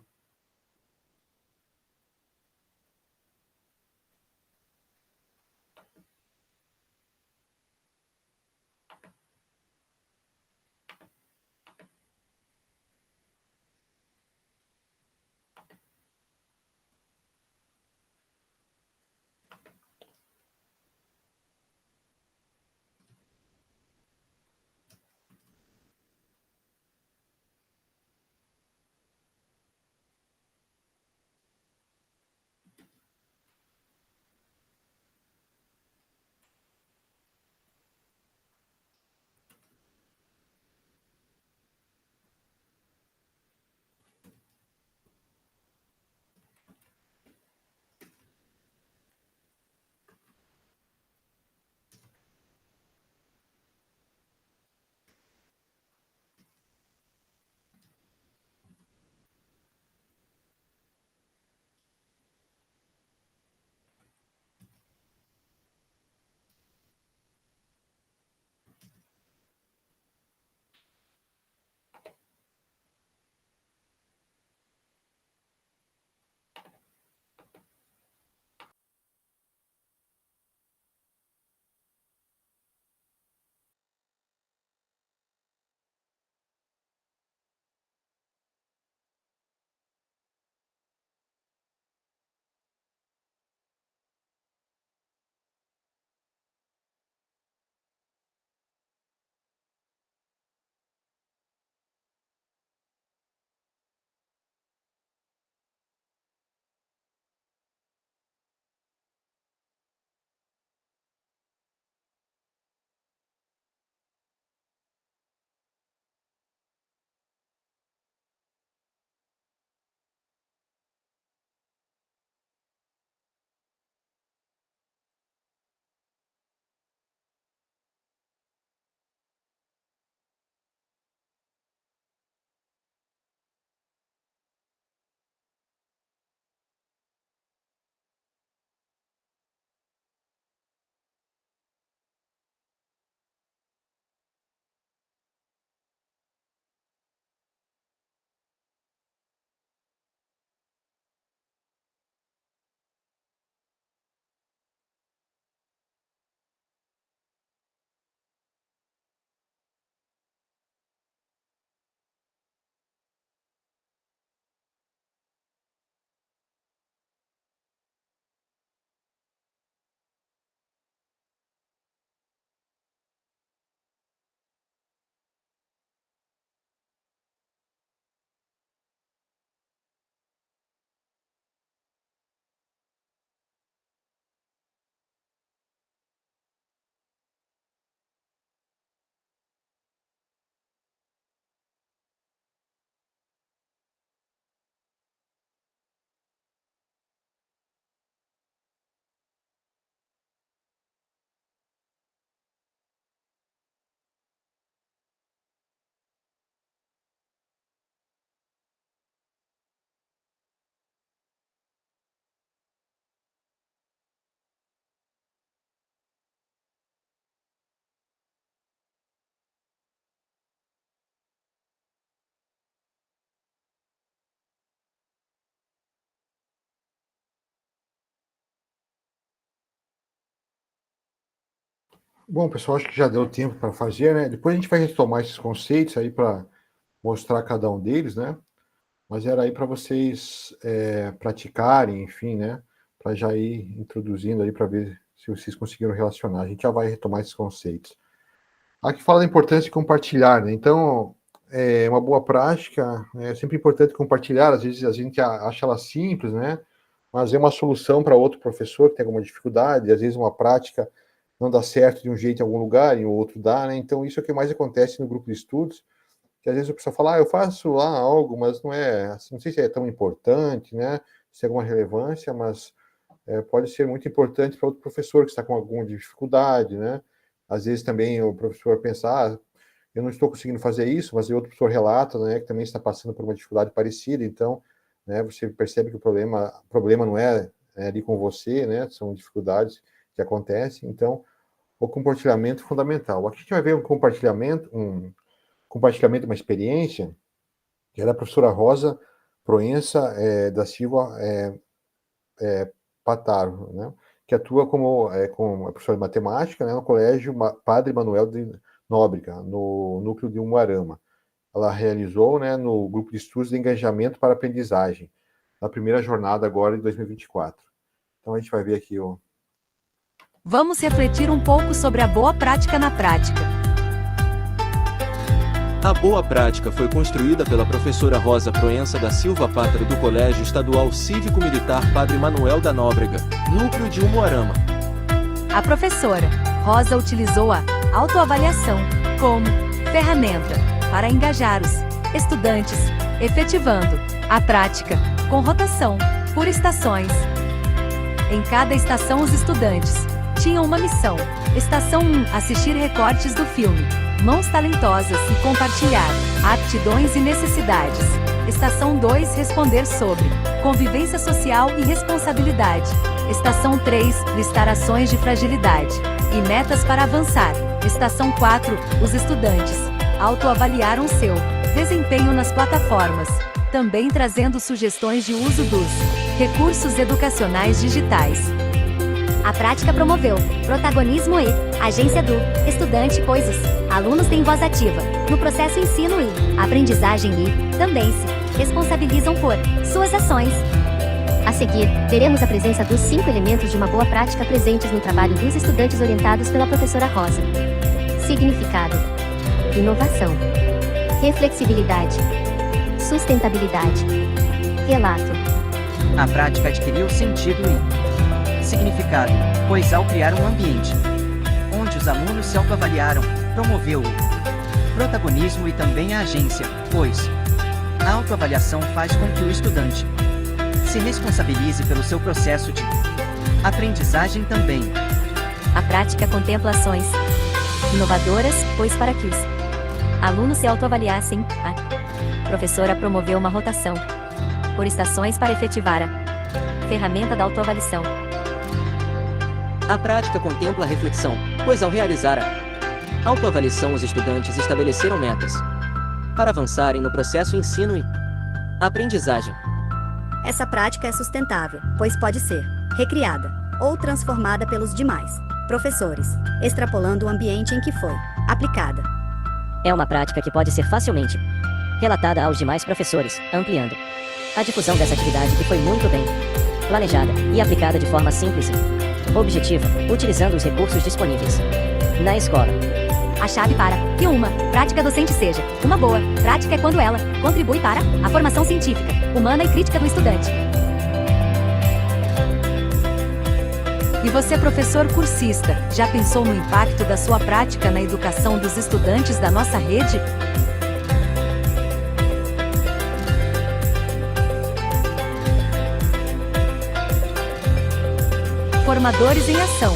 Bom, pessoal, acho que já deu tempo para fazer, né? Depois a gente vai retomar esses conceitos aí para mostrar cada um deles, né? Mas era aí para vocês praticarem, enfim, né? Para já ir introduzindo aí para ver se vocês conseguiram relacionar. A gente já vai retomar esses conceitos. Aqui fala da importância de compartilhar, né? Então, é uma boa prática, é sempre importante compartilhar. Às vezes a gente acha ela simples, né? Mas é uma solução para outro professor que tem alguma dificuldade. Às vezes uma prática não dá certo de um jeito em algum lugar, em outro dá, né? Então, isso é o que mais acontece no grupo de estudos, que às vezes a pessoa fala, eu faço lá algo, mas não é, assim, não sei se é tão importante, né? Se tem alguma relevância, mas pode ser muito importante para outro professor que está com alguma dificuldade, né? Às vezes também o professor pensa, eu não estou conseguindo fazer isso, mas o outro professor relata, né, que também está passando por uma dificuldade parecida, então, né, você percebe que o problema não é ali com você, né? São dificuldades que acontecem, então o compartilhamento é fundamental. Aqui a gente vai ver um compartilhamento, uma experiência, que era a professora Rosa Proença da Silva Pataro, né, que atua como professora de matemática, né, no Colégio Padre Manuel de Nóbrega, no núcleo de Umuarama. Ela realizou, né, no grupo de estudos de engajamento para aprendizagem, na primeira jornada agora de 2024. Então a gente vai ver aqui o... Vamos refletir um pouco sobre a boa prática na prática. A boa prática foi construída pela professora Rosa Proença da Silva Pátaro do Colégio Estadual Cívico-Militar Padre Manuel da Nóbrega, núcleo de Umuarama. A professora Rosa utilizou a autoavaliação como ferramenta para engajar os estudantes, efetivando a prática com rotação por estações. Em cada estação, os estudantes tinham uma missão. Estação 1, assistir recortes do filme Mãos Talentosas e compartilhar aptidões e necessidades. Estação 2, responder sobre convivência social e responsabilidade. Estação 3, listar ações de fragilidade e metas para avançar. Estação 4, os estudantes autoavaliaram seu desempenho nas plataformas, também trazendo sugestões de uso dos recursos educacionais digitais. A prática promoveu protagonismo e agência do estudante, pois os alunos têm voz ativa no processo ensino e aprendizagem e também se responsabilizam por suas ações. A seguir, veremos a presença dos 5 elementos de uma boa prática presentes no trabalho dos estudantes orientados pela professora Rosa. Significado: inovação, reflexibilidade, sustentabilidade, relato. A prática adquiriu sentido e significado, pois ao criar um ambiente onde os alunos se autoavaliaram, promoveu o protagonismo e também a agência, pois a autoavaliação faz com que o estudante se responsabilize pelo seu processo de aprendizagem também. A prática contempla ações inovadoras, pois para que os alunos se autoavaliassem, a professora promoveu uma rotação por estações para efetivar a ferramenta da autoavaliação. A prática contempla a reflexão, pois ao realizar a autoavaliação os estudantes estabeleceram metas para avançarem no processo ensino e aprendizagem. Essa prática é sustentável, pois pode ser recriada ou transformada pelos demais professores, extrapolando o ambiente em que foi aplicada. É uma prática que pode ser facilmente relatada aos demais professores, ampliando a difusão dessa atividade que foi muito bem planejada e aplicada de forma simples e objetiva, utilizando os recursos disponíveis na escola. A chave para que uma prática docente seja uma boa prática é quando ela contribui para a formação científica, humana e crítica do estudante. E você, professor cursista, já pensou no impacto da sua prática na educação dos estudantes da nossa rede? Formadores em ação.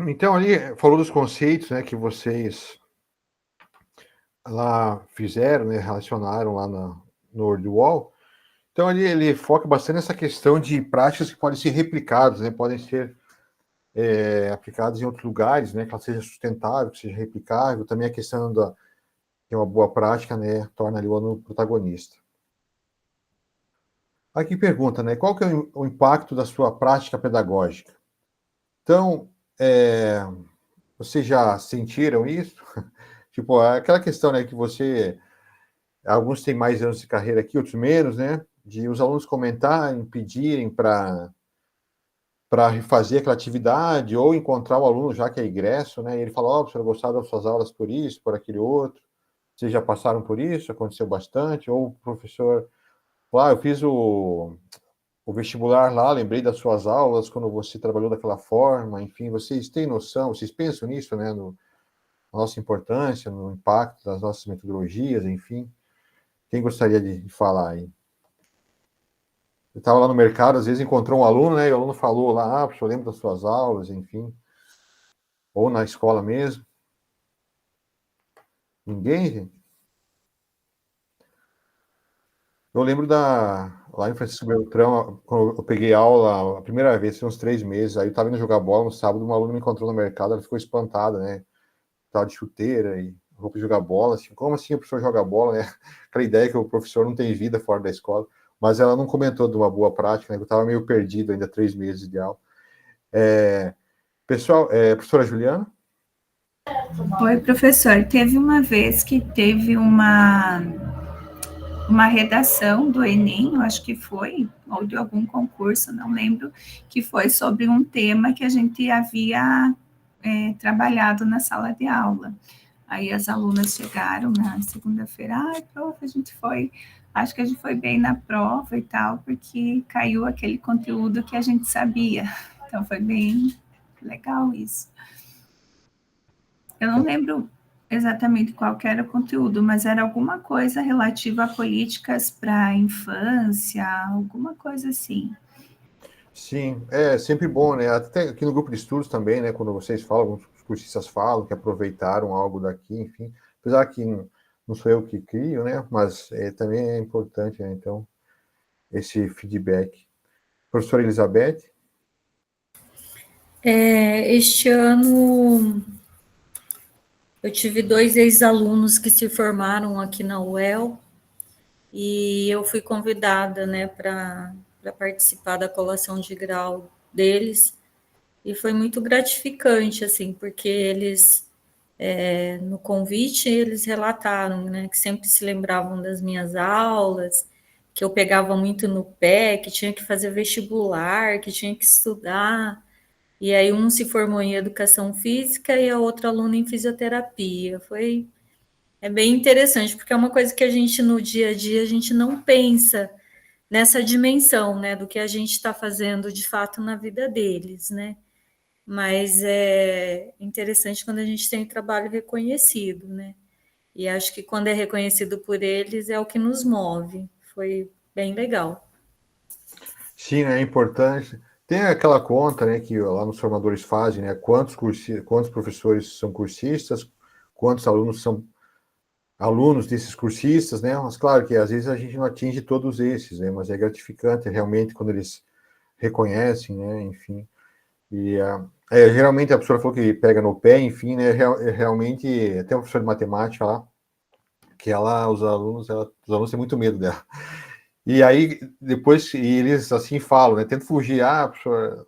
Então, ali, falou dos conceitos, né, que vocês lá fizeram, né, relacionaram lá no WordWall. Então, ali ele foca bastante nessa questão de práticas que podem ser replicadas, né, podem ser aplicadas em outros lugares, né, que ela seja sustentável, que seja replicável. Também a questão da que é uma boa prática, né, torna ali o aluno protagonista. Aqui pergunta, né? Qual que é o impacto da sua prática pedagógica? Então, vocês já sentiram isso? Tipo, aquela questão, né, que alguns têm mais anos de carreira aqui, outros menos, né? De os alunos comentarem, pedirem para refazer aquela atividade, ou encontrar o aluno já que é egresso, né? E ele fala, professor, eu gostava das suas aulas por isso, por aquele outro. Vocês já passaram por isso? Aconteceu bastante? Ou o professor, eu fiz o vestibular lá, lembrei das suas aulas, quando você trabalhou daquela forma, enfim, vocês têm noção, vocês pensam nisso, né? Na nossa importância, no impacto das nossas metodologias, enfim. Quem gostaria de falar aí? Eu estava lá no mercado, às vezes encontrou um aluno, né? E o aluno falou lá, professor, eu lembro das suas aulas, enfim. Ou na escola mesmo. Ninguém, gente? Eu lembro lá em Francisco Beltrão, quando eu peguei aula a primeira vez, tinha uns 3 meses, aí eu estava indo jogar bola no sábado, uma aluna me encontrou no mercado, ela ficou espantada, né? Tava de chuteira e roupa de jogar bola, assim, como assim o professor joga bola, né? Aquela ideia que o professor não tem vida fora da escola, mas ela não comentou de uma boa prática, né? Eu estava meio perdido ainda, 3 meses de aula. Pessoal, professora Juliana? Oi, professor. Teve uma vez que teve uma redação do Enem, eu acho que foi, ou de algum concurso, não lembro, que foi sobre um tema que a gente havia trabalhado na sala de aula. Aí as alunas chegaram na segunda-feira, prof, acho que a gente foi bem na prova e tal, porque caiu aquele conteúdo que a gente sabia. Então foi bem legal isso. Eu não lembro exatamente qual que era o conteúdo, mas era alguma coisa relativa a políticas para a infância, alguma coisa assim. Sim, é sempre bom, né? Até aqui no grupo de estudos também, né? Quando vocês falam, os cursistas falam que aproveitaram algo daqui, enfim. Apesar que não sou eu que crio, né? Mas também é importante, né? Então, esse feedback. Professora Elizabeth? Este ano eu tive 2 ex-alunos que se formaram aqui na UEL e eu fui convidada, né, para participar da colação de grau deles, e foi muito gratificante, assim, porque eles, no convite, eles relataram, né, que sempre se lembravam das minhas aulas, que eu pegava muito no pé, que tinha que fazer vestibular, que tinha que estudar, e aí um se formou em educação física e a outra aluna em fisioterapia. É bem interessante, porque é uma coisa que a gente, no dia a dia, a gente não pensa nessa dimensão, né, do que a gente está fazendo, de fato, na vida deles, né, mas é interessante quando a gente tem o trabalho reconhecido, né, e acho que quando é reconhecido por eles é o que nos move, foi bem legal. Sim, é importante. Tem aquela conta, né, que lá nos formadores fazem, né, quantos professores são cursistas, quantos alunos são alunos desses cursistas, né, mas claro que às vezes a gente não atinge todos esses, né, mas é gratificante realmente quando eles reconhecem, né, enfim, e geralmente a professora falou que pega no pé, enfim, né, realmente, tem uma professora de matemática lá, que os alunos têm muito medo dela. E aí, depois, eles assim falam, né? Tentam fugir, professor,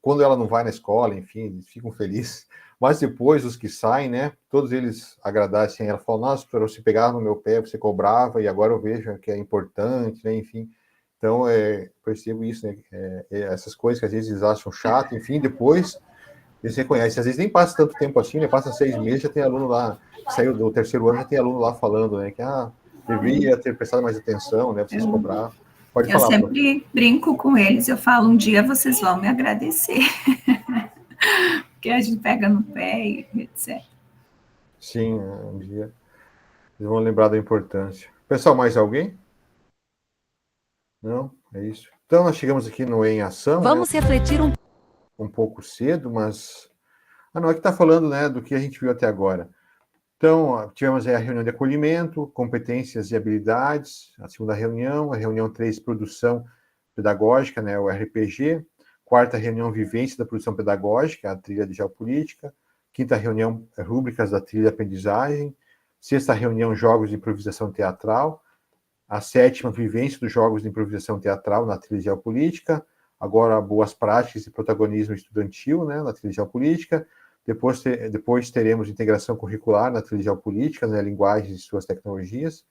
quando ela não vai na escola, enfim, eles ficam felizes. Mas depois, os que saem, né? Todos eles agradecem. Ela fala, nossa, professor, você pegava no meu pé, você cobrava, e agora eu vejo que é importante, né? Enfim, então, percebo isso, né? Essas coisas que às vezes eles acham chato, enfim, depois eles reconhecem. Às vezes nem passa tanto tempo assim, né? Passa 6 meses, já tem aluno lá, que saiu do terceiro ano, já tem aluno lá falando, né? Que, deveria ter prestado mais atenção, né? Vocês cobrar. Pode falar. Eu sempre brinco com eles, eu falo, um dia vocês vão me agradecer. Porque a gente pega no pé e etc. Sim, um dia eles vão lembrar da importância. Pessoal, mais alguém? Não? É isso. Então, nós chegamos aqui no Em Ação. Vamos refletir um pouco cedo, mas... não, aqui está falando, né, do que a gente viu até agora. Então, tivemos a reunião de acolhimento, competências e habilidades, a segunda reunião, a reunião 3, produção pedagógica, né, o RPG, quarta reunião, vivência da produção pedagógica, a trilha de geopolítica, quinta reunião, rúbricas da trilha de aprendizagem, sexta reunião, jogos de improvisação teatral, A 7ª, vivência dos jogos de improvisação teatral na trilha de geopolítica. Agora, boas práticas e protagonismo estudantil, né, na trilha de geopolítica. Depois teremos integração curricular na trilha de geopolítica, né, linguagens e suas tecnologias.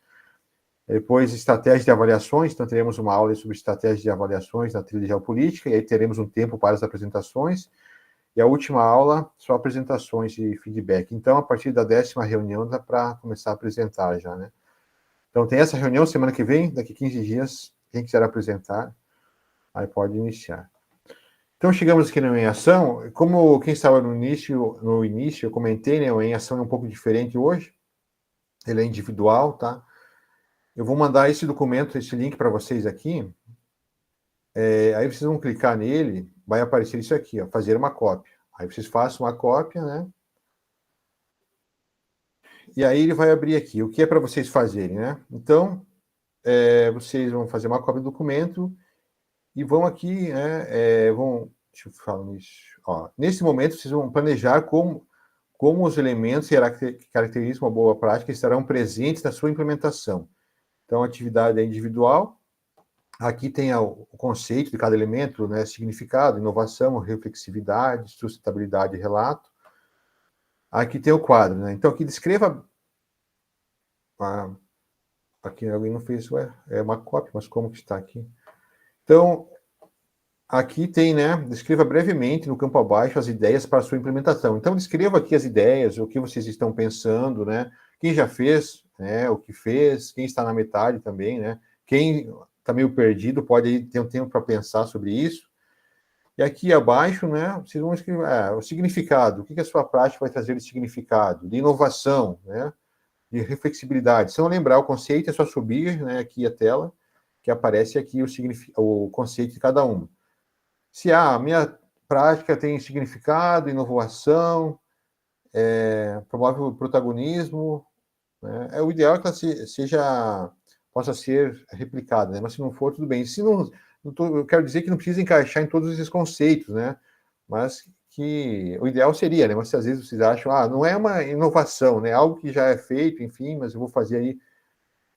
Depois, estratégias de avaliações, então teremos uma aula sobre estratégias de avaliações na trilha de geopolítica, e aí teremos um tempo para as apresentações. E a última aula, só apresentações e feedback. Então, a partir da 10ª reunião, dá para começar a apresentar já, né? Então, tem essa reunião semana que vem, daqui 15 dias, quem quiser apresentar, aí pode iniciar. Então, chegamos aqui no Em Ação. Como quem estava no início, eu comentei, né, o Em Ação é um pouco diferente hoje. Ele é individual, tá? Eu vou mandar esse documento, esse link para vocês aqui. Aí vocês vão clicar nele, vai aparecer isso aqui, ó, fazer uma cópia. Aí vocês façam uma cópia, né? E aí ele vai abrir aqui, o que é para vocês fazerem, né? Então, vocês vão fazer uma cópia do documento e vão aqui, né? Deixa eu falar nisso. Ó, nesse momento, vocês vão planejar como os elementos que caracterizam uma boa prática estarão presentes na sua implementação. Então, a atividade é individual. Aqui tem o conceito de cada elemento, né? Significado, inovação, reflexividade, sustentabilidade e relato. Aqui tem o quadro, né? Então, aqui descreva... aqui alguém não fez... é uma cópia, mas como que está aqui? Então, aqui tem, né? Descreva brevemente, no campo abaixo, as ideias para a sua implementação. Então, descreva aqui as ideias, o que vocês estão pensando, né? Quem já fez, né? O que fez, quem está na metade também, né? Quem está meio perdido pode ter um tempo para pensar sobre isso. E aqui abaixo, né, vocês vão escrever o significado. O que a sua prática vai trazer de significado, de inovação, né, de reflexibilidade. Se não lembrar o conceito, é só subir, né, aqui a tela, que aparece aqui o conceito de cada uma. Se a minha prática tem significado, inovação, promove o protagonismo, né, o ideal é que ela possa ser replicada, né, mas se não for, tudo bem. Se não... eu quero dizer que não precisa encaixar em todos esses conceitos, né? Mas que o ideal seria, né? Mas às vezes vocês acham, não é uma inovação, né? Algo que já é feito, enfim, mas eu vou fazer aí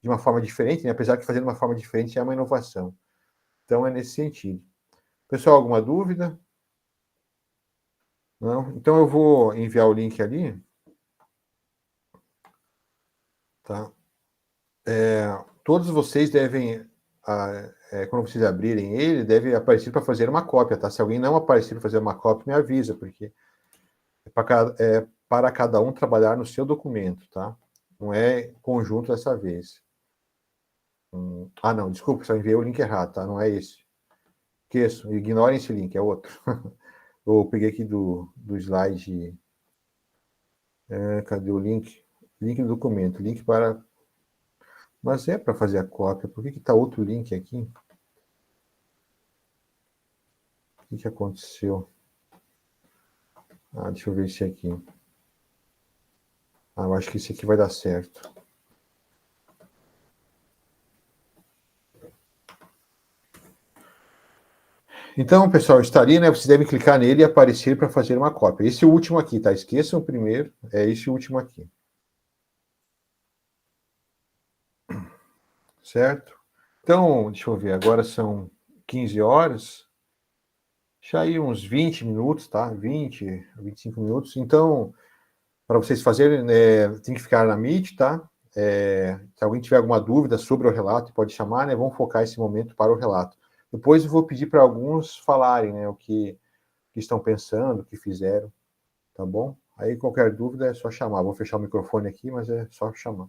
de uma forma diferente, né? Apesar que fazer de uma forma diferente é uma inovação. Então é nesse sentido. Pessoal, alguma dúvida? Não? Então eu vou enviar o link ali. Tá? Todos vocês devem... quando vocês abrirem ele, deve aparecer para fazer uma cópia, tá? Se alguém não aparecer para fazer uma cópia, me avisa, porque é para cada um trabalhar no seu documento, tá? Não é conjunto dessa vez. Não, desculpa, só enviei o link errado, tá? Não é esse. Esqueçam, ignorem esse link, é outro. Eu peguei aqui do slide... cadê o link? Link do documento, link para... Mas é para fazer a cópia. Por que está outro link aqui? O que aconteceu? Deixa eu ver esse aqui. Eu acho que esse aqui vai dar certo. Então, pessoal, estaria, né? Vocês devem clicar nele e aparecer para fazer uma cópia. Esse é o último aqui, tá? Esqueçam o primeiro. É esse último aqui. Certo? Então, deixa eu ver. Agora são 15 horas. Já aí uns 20 minutos, tá? 20, 25 minutos. Então, para vocês fazerem, tem que ficar na Meet, tá? Se alguém tiver alguma dúvida sobre o relato, pode chamar, né? Vamos focar esse momento para o relato. Depois eu vou pedir para alguns falarem, né? O que estão pensando, o que fizeram, tá bom? Aí qualquer dúvida é só chamar. Vou fechar o microfone aqui, mas é só chamar.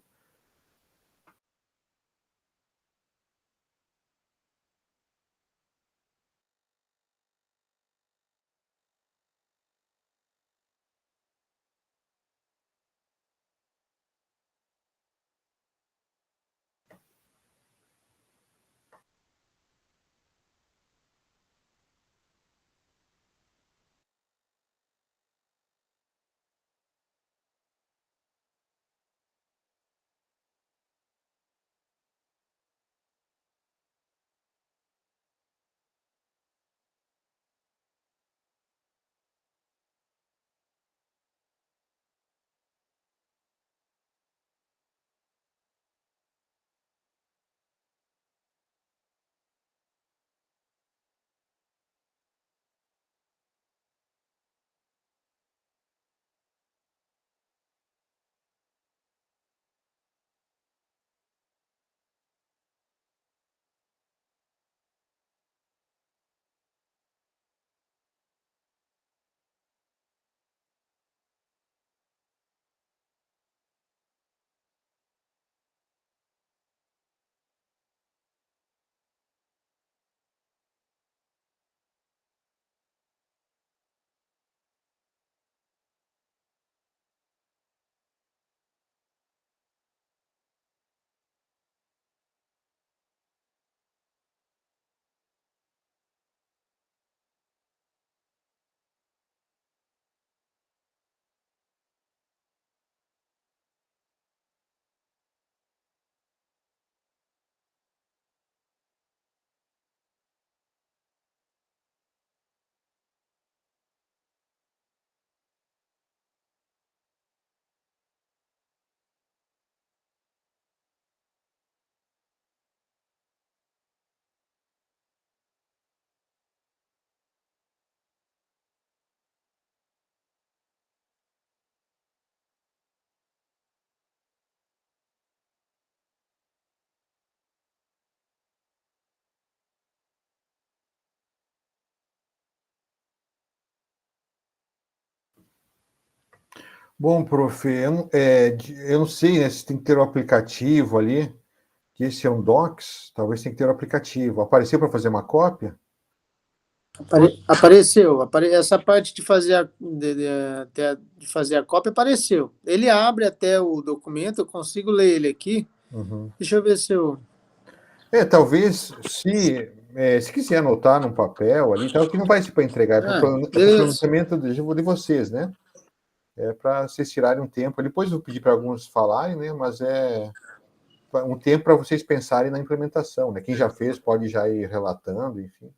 Bom, prof, eu não sei, né, se tem que ter um aplicativo ali, que esse é um Docs, talvez tenha que ter um aplicativo. Apareceu para fazer uma cópia? Apareceu. Essa parte de fazer de fazer a cópia apareceu. Ele abre até o documento, eu consigo ler ele aqui. Uhum. Deixa eu ver se eu. Talvez, se quiser anotar num papel ali, tal, que não vai ser para entregar, é para o planejamento de vocês, né? É para vocês tirarem um tempo. Depois eu vou pedir para alguns falarem, né? Mas é um tempo para vocês pensarem na implementação, né? Quem já fez pode já ir relatando, enfim.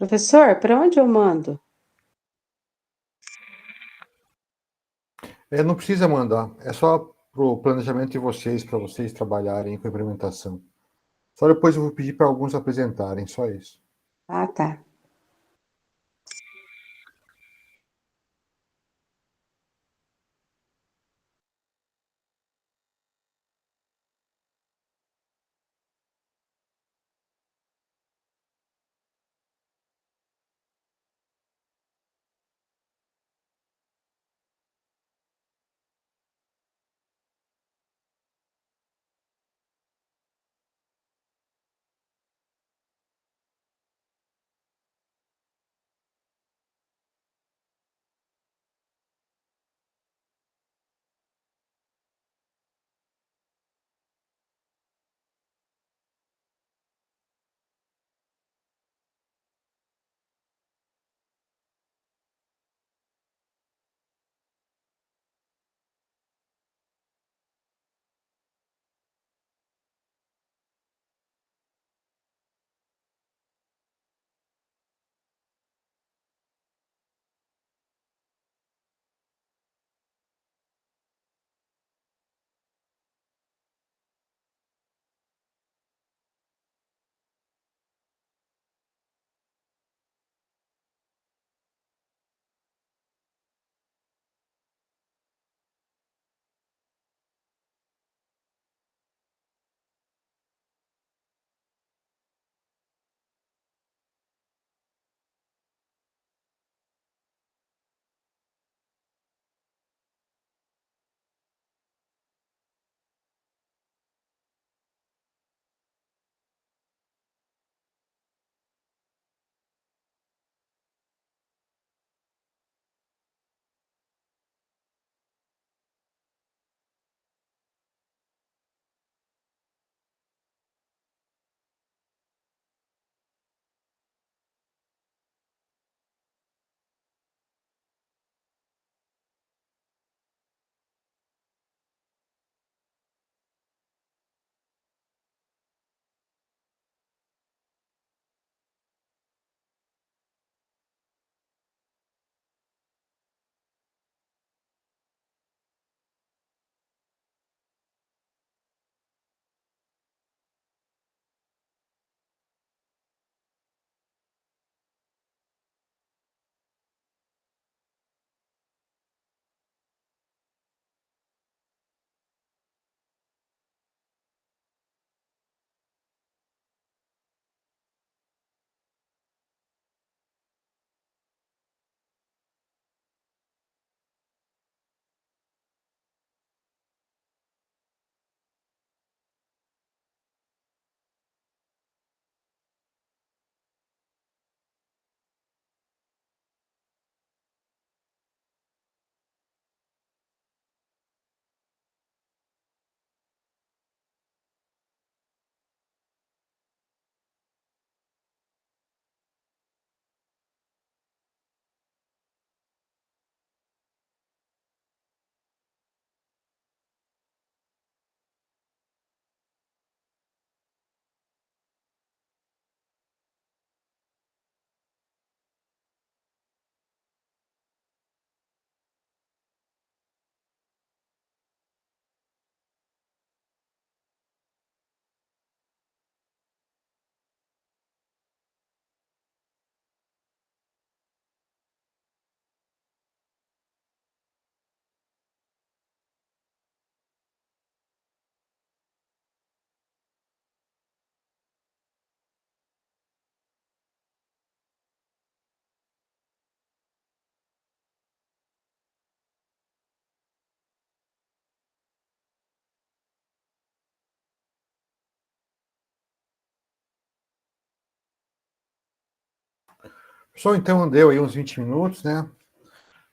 Professor, para onde eu mando? Não precisa mandar, é só para o planejamento de vocês, para vocês trabalharem com a implementação. Só depois eu vou pedir para alguns apresentarem, só isso. Ah, tá. Pessoal, então deu aí uns 20 minutos, né?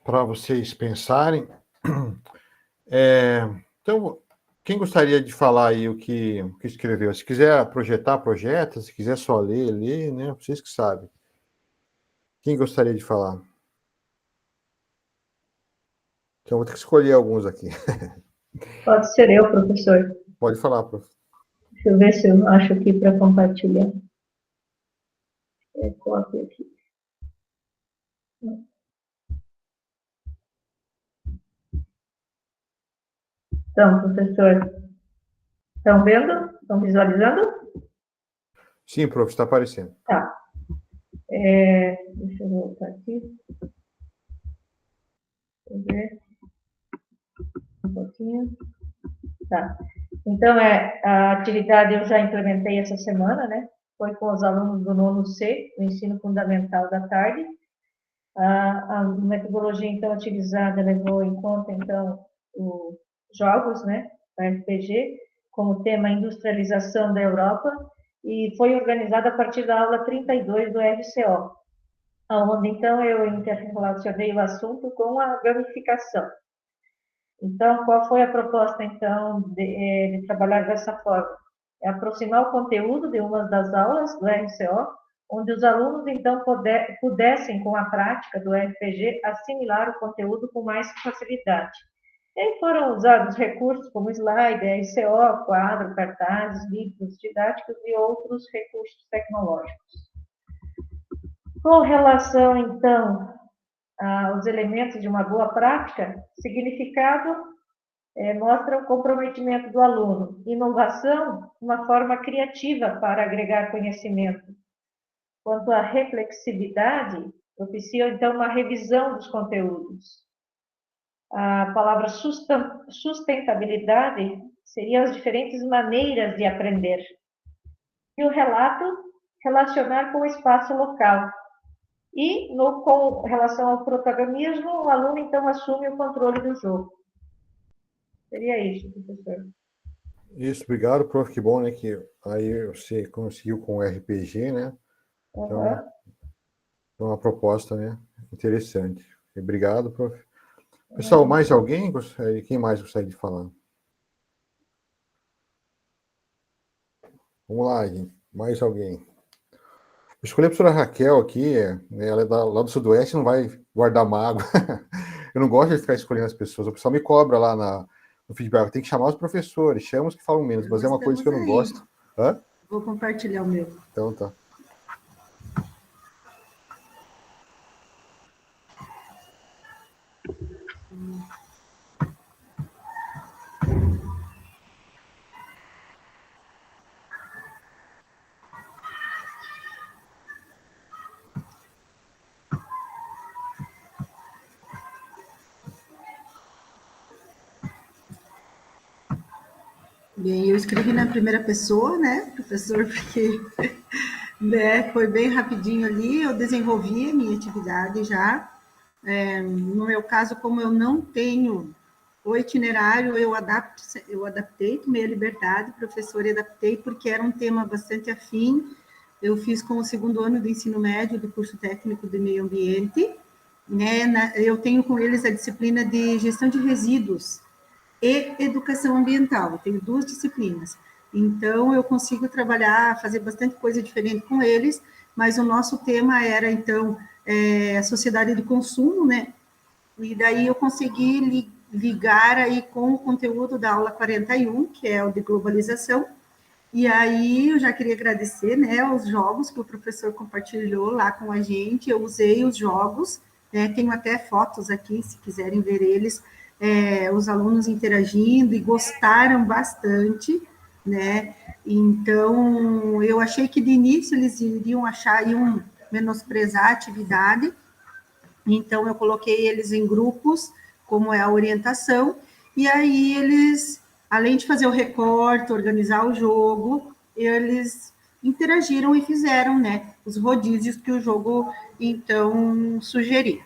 Para vocês pensarem. Então, quem gostaria de falar aí o que escreveu? Se quiser projetar, projeta. Se quiser só ler, lê, né? Vocês que sabem. Quem gostaria de falar? Então, vou ter que escolher alguns aqui. Pode ser eu, professor. Pode falar, professor. Deixa eu ver se eu acho aqui para compartilhar. Cópia aqui. Então, professor, estão vendo? Estão visualizando? Sim, prof, está aparecendo. Tá. Deixa eu voltar aqui. Deixa eu ver. Um pouquinho. Tá. Então, a atividade eu já implementei essa semana, né? Foi com os alunos do nono C, do ensino fundamental da tarde. A metodologia, então, utilizada levou em conta, então, os jogos, né, da RPG, como tema industrialização da Europa, e foi organizada a partir da aula 32 do RCO, onde, então, eu interrelacionei o assunto com a gamificação. Então, qual foi a proposta, então, de trabalhar dessa forma? É aproximar o conteúdo de uma das aulas do RCO, onde os alunos, então, pudessem, com a prática do RPG, assimilar o conteúdo com mais facilidade. E aí foram usados recursos como slide, RCO, quadro, cartazes, livros didáticos e outros recursos tecnológicos. Com relação, então, aos elementos de uma boa prática, significado mostra o comprometimento do aluno. Inovação, uma forma criativa para agregar conhecimento. Quanto à reflexividade, propicia, então, uma revisão dos conteúdos. A palavra sustentabilidade seria as diferentes maneiras de aprender. E o relato, relacionar com o espaço local. E, com relação ao protagonismo, o aluno, então, assume o controle do jogo. Seria isso, professor. Isso, obrigado, prof. Que bom, né, que aí você conseguiu com o RPG, né? Então, é uma proposta, né, interessante. Obrigado, prof. Pessoal, mais alguém? Quem mais gostaria de falar? Vamos lá, gente. Mais alguém? Eu escolhi a professora Raquel aqui, ela é lá do Sudoeste, não vai guardar mágoa. Eu não gosto de ficar escolhendo as pessoas, o pessoal me cobra lá no feedback, tem que chamar os professores, chama os que falam menos, mas é uma coisa que eu não gosto. Hã? Vou compartilhar o meu. Então tá. Bem, eu escrevi na primeira pessoa, né, professor, porque né, foi bem rapidinho ali, eu desenvolvi a minha atividade já. No meu caso, como eu não tenho o itinerário, eu adaptei, tomei a liberdade, professor, e adaptei, porque era um tema bastante afim. Eu fiz com o segundo ano do ensino médio do curso técnico de meio ambiente, né, eu tenho com eles a disciplina de gestão de resíduos e educação ambiental, eu tenho 2 disciplinas, então eu consigo trabalhar, fazer bastante coisa diferente com eles, mas o nosso tema era, então, a sociedade de consumo, né, e daí eu consegui ligar aí com o conteúdo da aula 41, que é o de globalização, e aí eu já queria agradecer, né, os jogos que o professor compartilhou lá com a gente, eu usei os jogos, né, tenho até fotos aqui, se quiserem ver eles, os alunos interagindo e gostaram bastante, né? Então, eu achei que de início eles iam menosprezar a atividade, então eu coloquei eles em grupos, como é a orientação, e aí eles, além de fazer o recorte, organizar o jogo, eles interagiram e fizeram, né, os rodízios que o jogo, então, sugeria.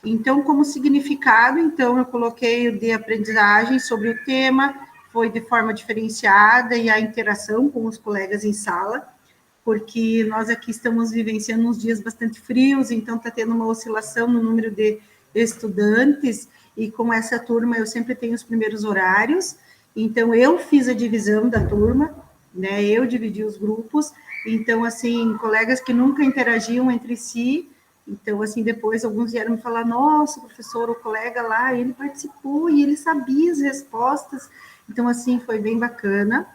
Então, como significado, então, eu coloquei o de aprendizagem sobre o tema, foi de forma diferenciada e a interação com os colegas em sala, porque nós aqui estamos vivenciando uns dias bastante frios, então está tendo uma oscilação no número de estudantes, e com essa turma eu sempre tenho os primeiros horários, então eu fiz a divisão da turma, né, eu dividi os grupos, então, assim, colegas que nunca interagiam entre si. Então, assim, depois alguns vieram me falar, nossa, professor, o colega lá, ele participou e ele sabia as respostas. Então, assim, foi bem bacana.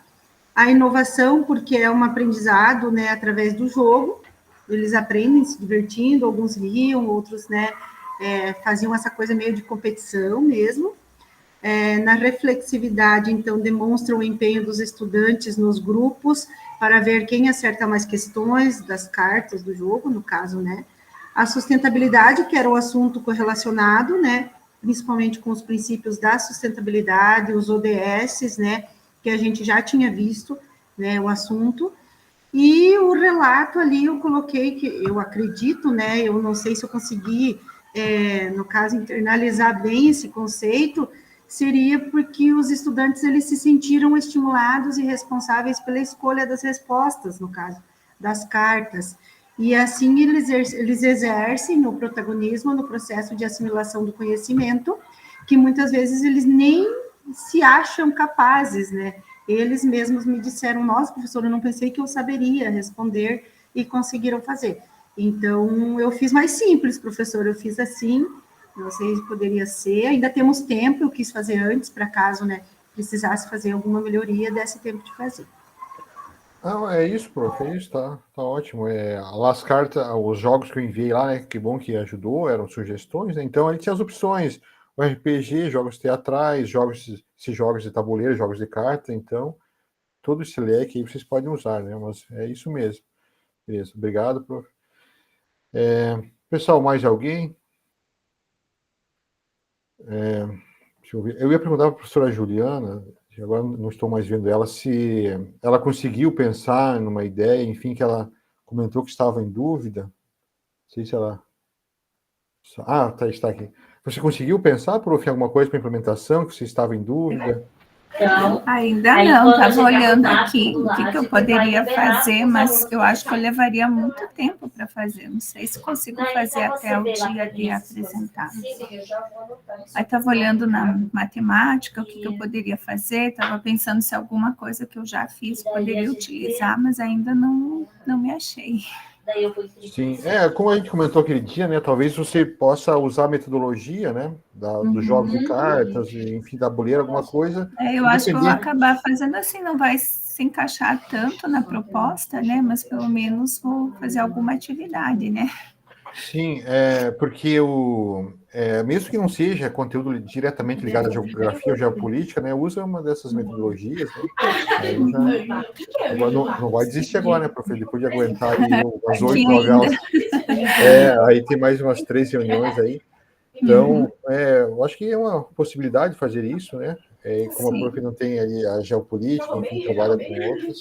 A inovação, porque é um aprendizado, né, através do jogo, eles aprendem se divertindo, alguns riam, outros, né, faziam essa coisa meio de competição mesmo. Na reflexividade, então, demonstram o empenho dos estudantes nos grupos para ver quem acerta mais questões das cartas do jogo, no caso, né? A sustentabilidade, que era o assunto correlacionado, né? Principalmente com os princípios da sustentabilidade, os ODS, né? Que a gente já tinha visto, né? O assunto. E o relato ali eu coloquei que eu acredito, né? Eu não sei se eu consegui, no caso, internalizar bem esse conceito, seria porque os estudantes eles se sentiram estimulados e responsáveis pela escolha das respostas, no caso, das cartas. E assim eles exercem o protagonismo no processo de assimilação do conhecimento, que muitas vezes eles nem se acham capazes, né? Eles mesmos me disseram, nossa, professora, eu não pensei que eu saberia responder, e conseguiram fazer. Então, eu fiz mais simples, professor, eu fiz assim, não sei se poderia ser, ainda temos tempo, eu quis fazer antes, para caso, né, precisasse fazer alguma melhoria, desse tempo de fazer. Ah, é isso, prof, é isso, tá ótimo. Lá as cartas, os jogos que eu enviei lá, né, que bom que ajudou, eram sugestões, né, então ali tinha as opções, o RPG, jogos teatrais, esses jogos de tabuleiro, jogos de carta, então, todo esse leque aí vocês podem usar, né, mas é isso mesmo. Beleza, obrigado, prof. Pessoal, mais alguém? Deixa eu ver. Eu ia perguntar para a professora Juliana, agora não estou mais vendo ela, se ela conseguiu pensar numa ideia, enfim, que ela comentou que estava em dúvida. Não sei se ela... Ah, está aqui. Você conseguiu pensar, prof, em alguma coisa para implementação, que você estava em dúvida? Não, ainda não, estava olhando aqui o que eu poderia fazer, mas eu acho que eu levaria muito tempo para fazer, não sei se consigo fazer até o dia de apresentar. Aí estava olhando na matemática, o que eu poderia fazer, estava pensando se alguma coisa que eu já fiz poderia utilizar, mas ainda não me achei. Sim, como a gente comentou aquele dia, né, talvez você possa usar a metodologia, né, dos jogos de cartas, enfim, da boleira, alguma coisa. Eu acho que eu vou acabar fazendo assim, não vai se encaixar tanto na proposta, né, mas pelo menos vou fazer alguma atividade, né. Sim, porque mesmo que não seja conteúdo diretamente ligado à geografia ou geopolítica, né, usa uma dessas metodologias, né, aí não vai desistir agora, né, prof, depois de aguentar aí umas 8, 9 aulas, aí tem mais umas 3 reuniões aí, então, eu acho que é uma possibilidade de fazer isso, né, como a prof não tem ali a geopolítica, enfim, trabalha com outros.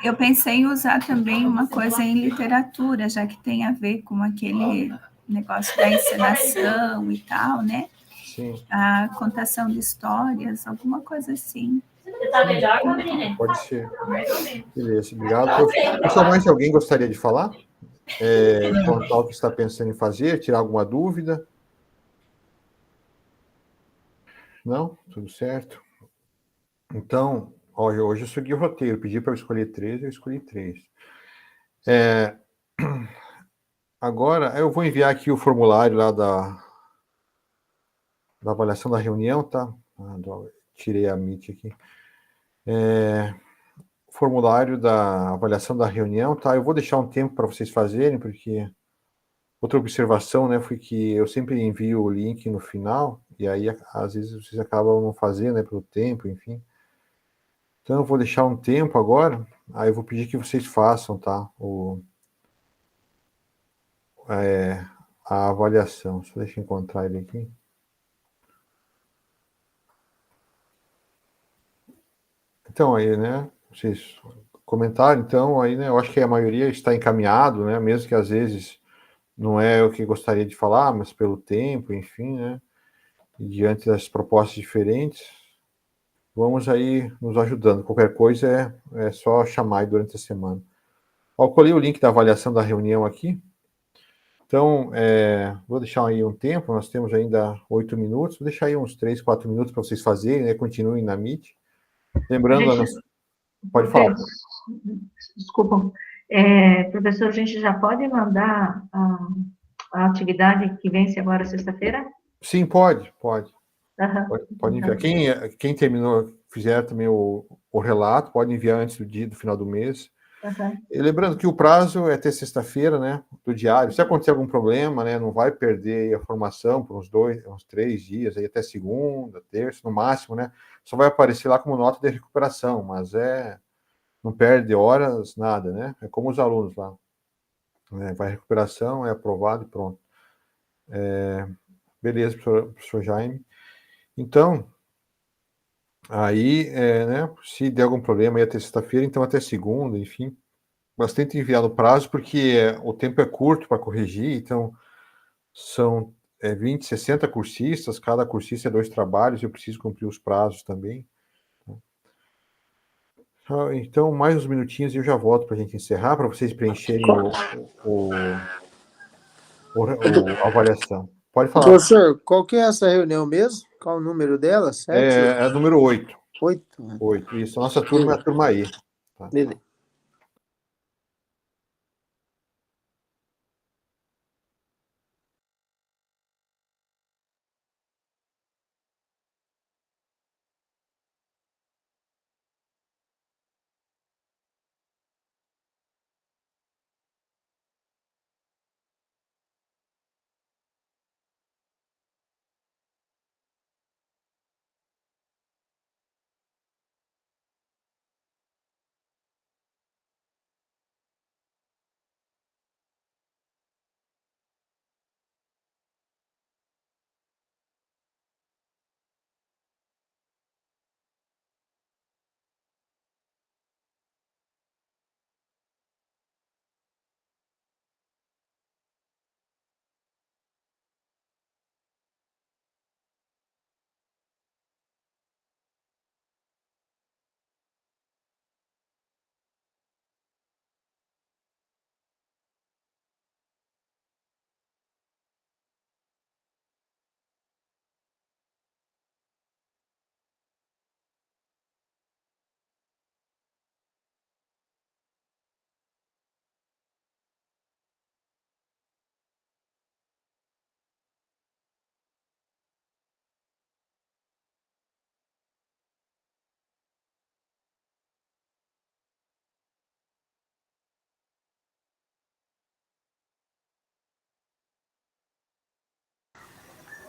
Eu pensei em usar também uma coisa em literatura, já que tem a ver com aquele negócio da encenação e tal, né? Sim. A contação de histórias, alguma coisa assim. Pode ser. Beleza, obrigado. Pessoal, mais alguém gostaria de falar? Contar o que está pensando em fazer, tirar alguma dúvida? Não? Tudo certo? Então, hoje eu segui o roteiro, pedi para eu escolher 3, eu escolhi 3. Agora, eu vou enviar aqui o formulário lá da avaliação da reunião, tá? Tirei a Meet aqui. Formulário da avaliação da reunião, tá? Eu vou deixar um tempo para vocês fazerem, porque outra observação, né, foi que eu sempre envio o link no final, e aí, às vezes, vocês acabam não fazendo, né, pelo tempo, enfim. Então, eu vou deixar um tempo agora, aí eu vou pedir que vocês façam, tá? A avaliação. Só deixa eu encontrar ele aqui. Então, aí, né, vocês comentaram, então, aí, né, eu acho que a maioria está encaminhado, né, mesmo que às vezes não é o que gostaria de falar, mas pelo tempo, enfim, né, e diante das propostas diferentes, vamos aí nos ajudando. Qualquer coisa é só chamar aí durante a semana. Eu colei o link da avaliação da reunião aqui. Então, vou deixar aí um tempo, nós temos ainda 8 minutos, vou deixar aí uns 3, 4 minutos para vocês fazerem, né, continuem na Meet. Lembrando, pode falar. Desculpa, professor, a gente já pode mandar a atividade que vence agora sexta-feira? Sim, pode. Uhum. Pode enviar. Quem terminou, fizer também o relato, pode enviar antes do final do mês. Uhum. E lembrando que o prazo é até sexta-feira, né, do diário. Se acontecer algum problema, né, não vai perder a formação por uns 3 dias, aí até segunda, terça, no máximo, né? Só vai aparecer lá como nota de recuperação, mas não perde horas, nada, né? É como os alunos lá. Vai recuperação, é aprovado e pronto. Beleza, professor Jaime. Então, aí, né, se der algum problema aí até sexta-feira, então até segunda, enfim. Bastante enviar no prazo, porque o tempo é curto para corrigir, então são 20, 60 cursistas, cada cursista é 2 trabalhos, eu preciso cumprir os prazos também. Então, mais uns minutinhos e eu já volto para a gente encerrar, para vocês preencherem a avaliação. Pode falar. Professor, qual que é essa reunião mesmo? Qual o número dela? 7? É número 8. 8? 8, isso. A nossa turma é a turma aí. Tá? Beleza.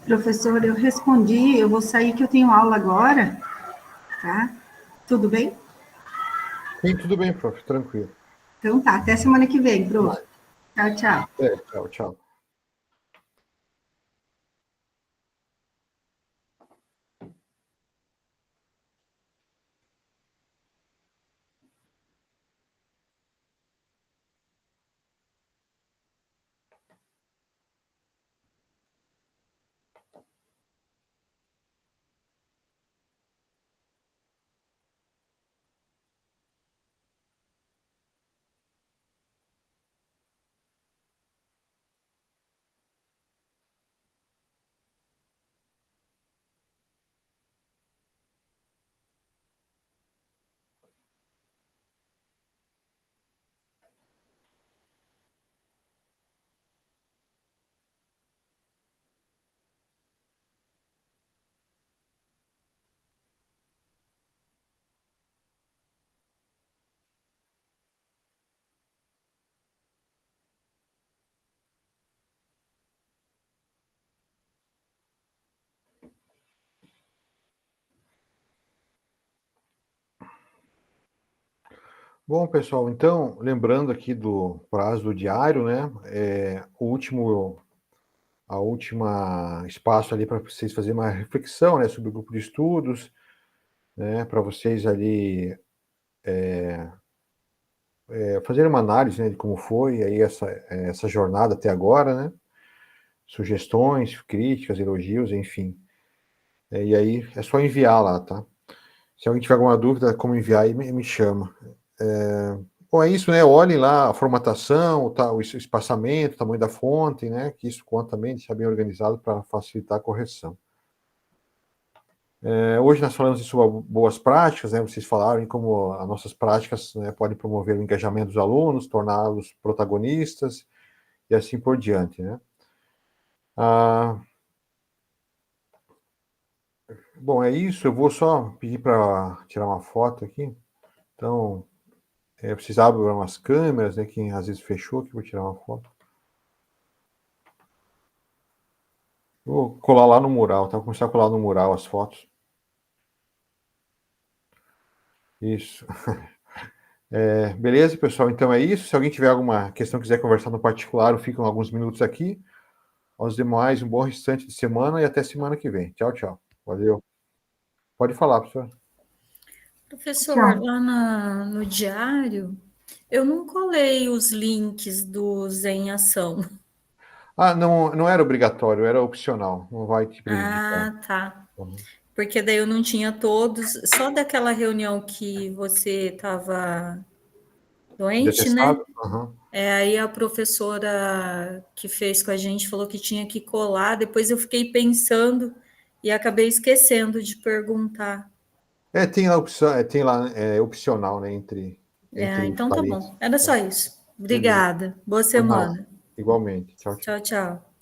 Professor, eu respondi, eu vou sair que eu tenho aula agora, tá? Tudo bem? Sim, tudo bem, prof, tranquilo. Então tá, até semana que vem, prof. Tchau, tchau. Tchau, tchau. Bom, pessoal, então, lembrando aqui do prazo do diário, né? A última espaço ali para vocês fazerem uma reflexão, né, sobre o grupo de estudos, né, para vocês ali fazerem uma análise, né, de como foi aí essa jornada até agora, né? Sugestões, críticas, elogios, enfim. E aí é só enviar lá, tá? Se alguém tiver alguma dúvida, como enviar, aí me chama. Bom, é isso, né? Olhem lá a formatação, o espaçamento, o tamanho da fonte, né? Que isso conta também, deixar bem organizado para facilitar a correção. Hoje nós falamos sobre boas práticas, né? Vocês falaram em como as nossas práticas, né, podem promover o engajamento dos alunos, torná-los protagonistas e assim por diante, né? Bom, é isso. Eu vou só pedir para tirar uma foto aqui. Então, Eu precisava abrir umas câmeras, né? Que às vezes fechou, que eu vou tirar uma foto. Vou colar lá no mural, tá? Vou começar a colar no mural as fotos. Isso. Beleza, pessoal? Então é isso. Se alguém tiver alguma questão, quiser conversar no particular, ficam alguns minutos aqui. Aos demais, um bom restante de semana e até semana que vem. Tchau, tchau. Valeu. Pode falar, professor. Professor, lá no diário, eu não colei os links do Zen Ação. Não era obrigatório, era opcional. Não vai te prejudicar. Ah, tá. Porque daí eu não tinha todos, só daquela reunião que você estava doente, né? Uhum. Aí a professora que fez com a gente falou que tinha que colar, depois eu fiquei pensando e acabei esquecendo de perguntar. Tem lá opção, opcional, né? Entre Então tá bom. Era só isso. Beleza. Obrigada. Boa semana. Igualmente. Tchau, tchau. Tchau, tchau.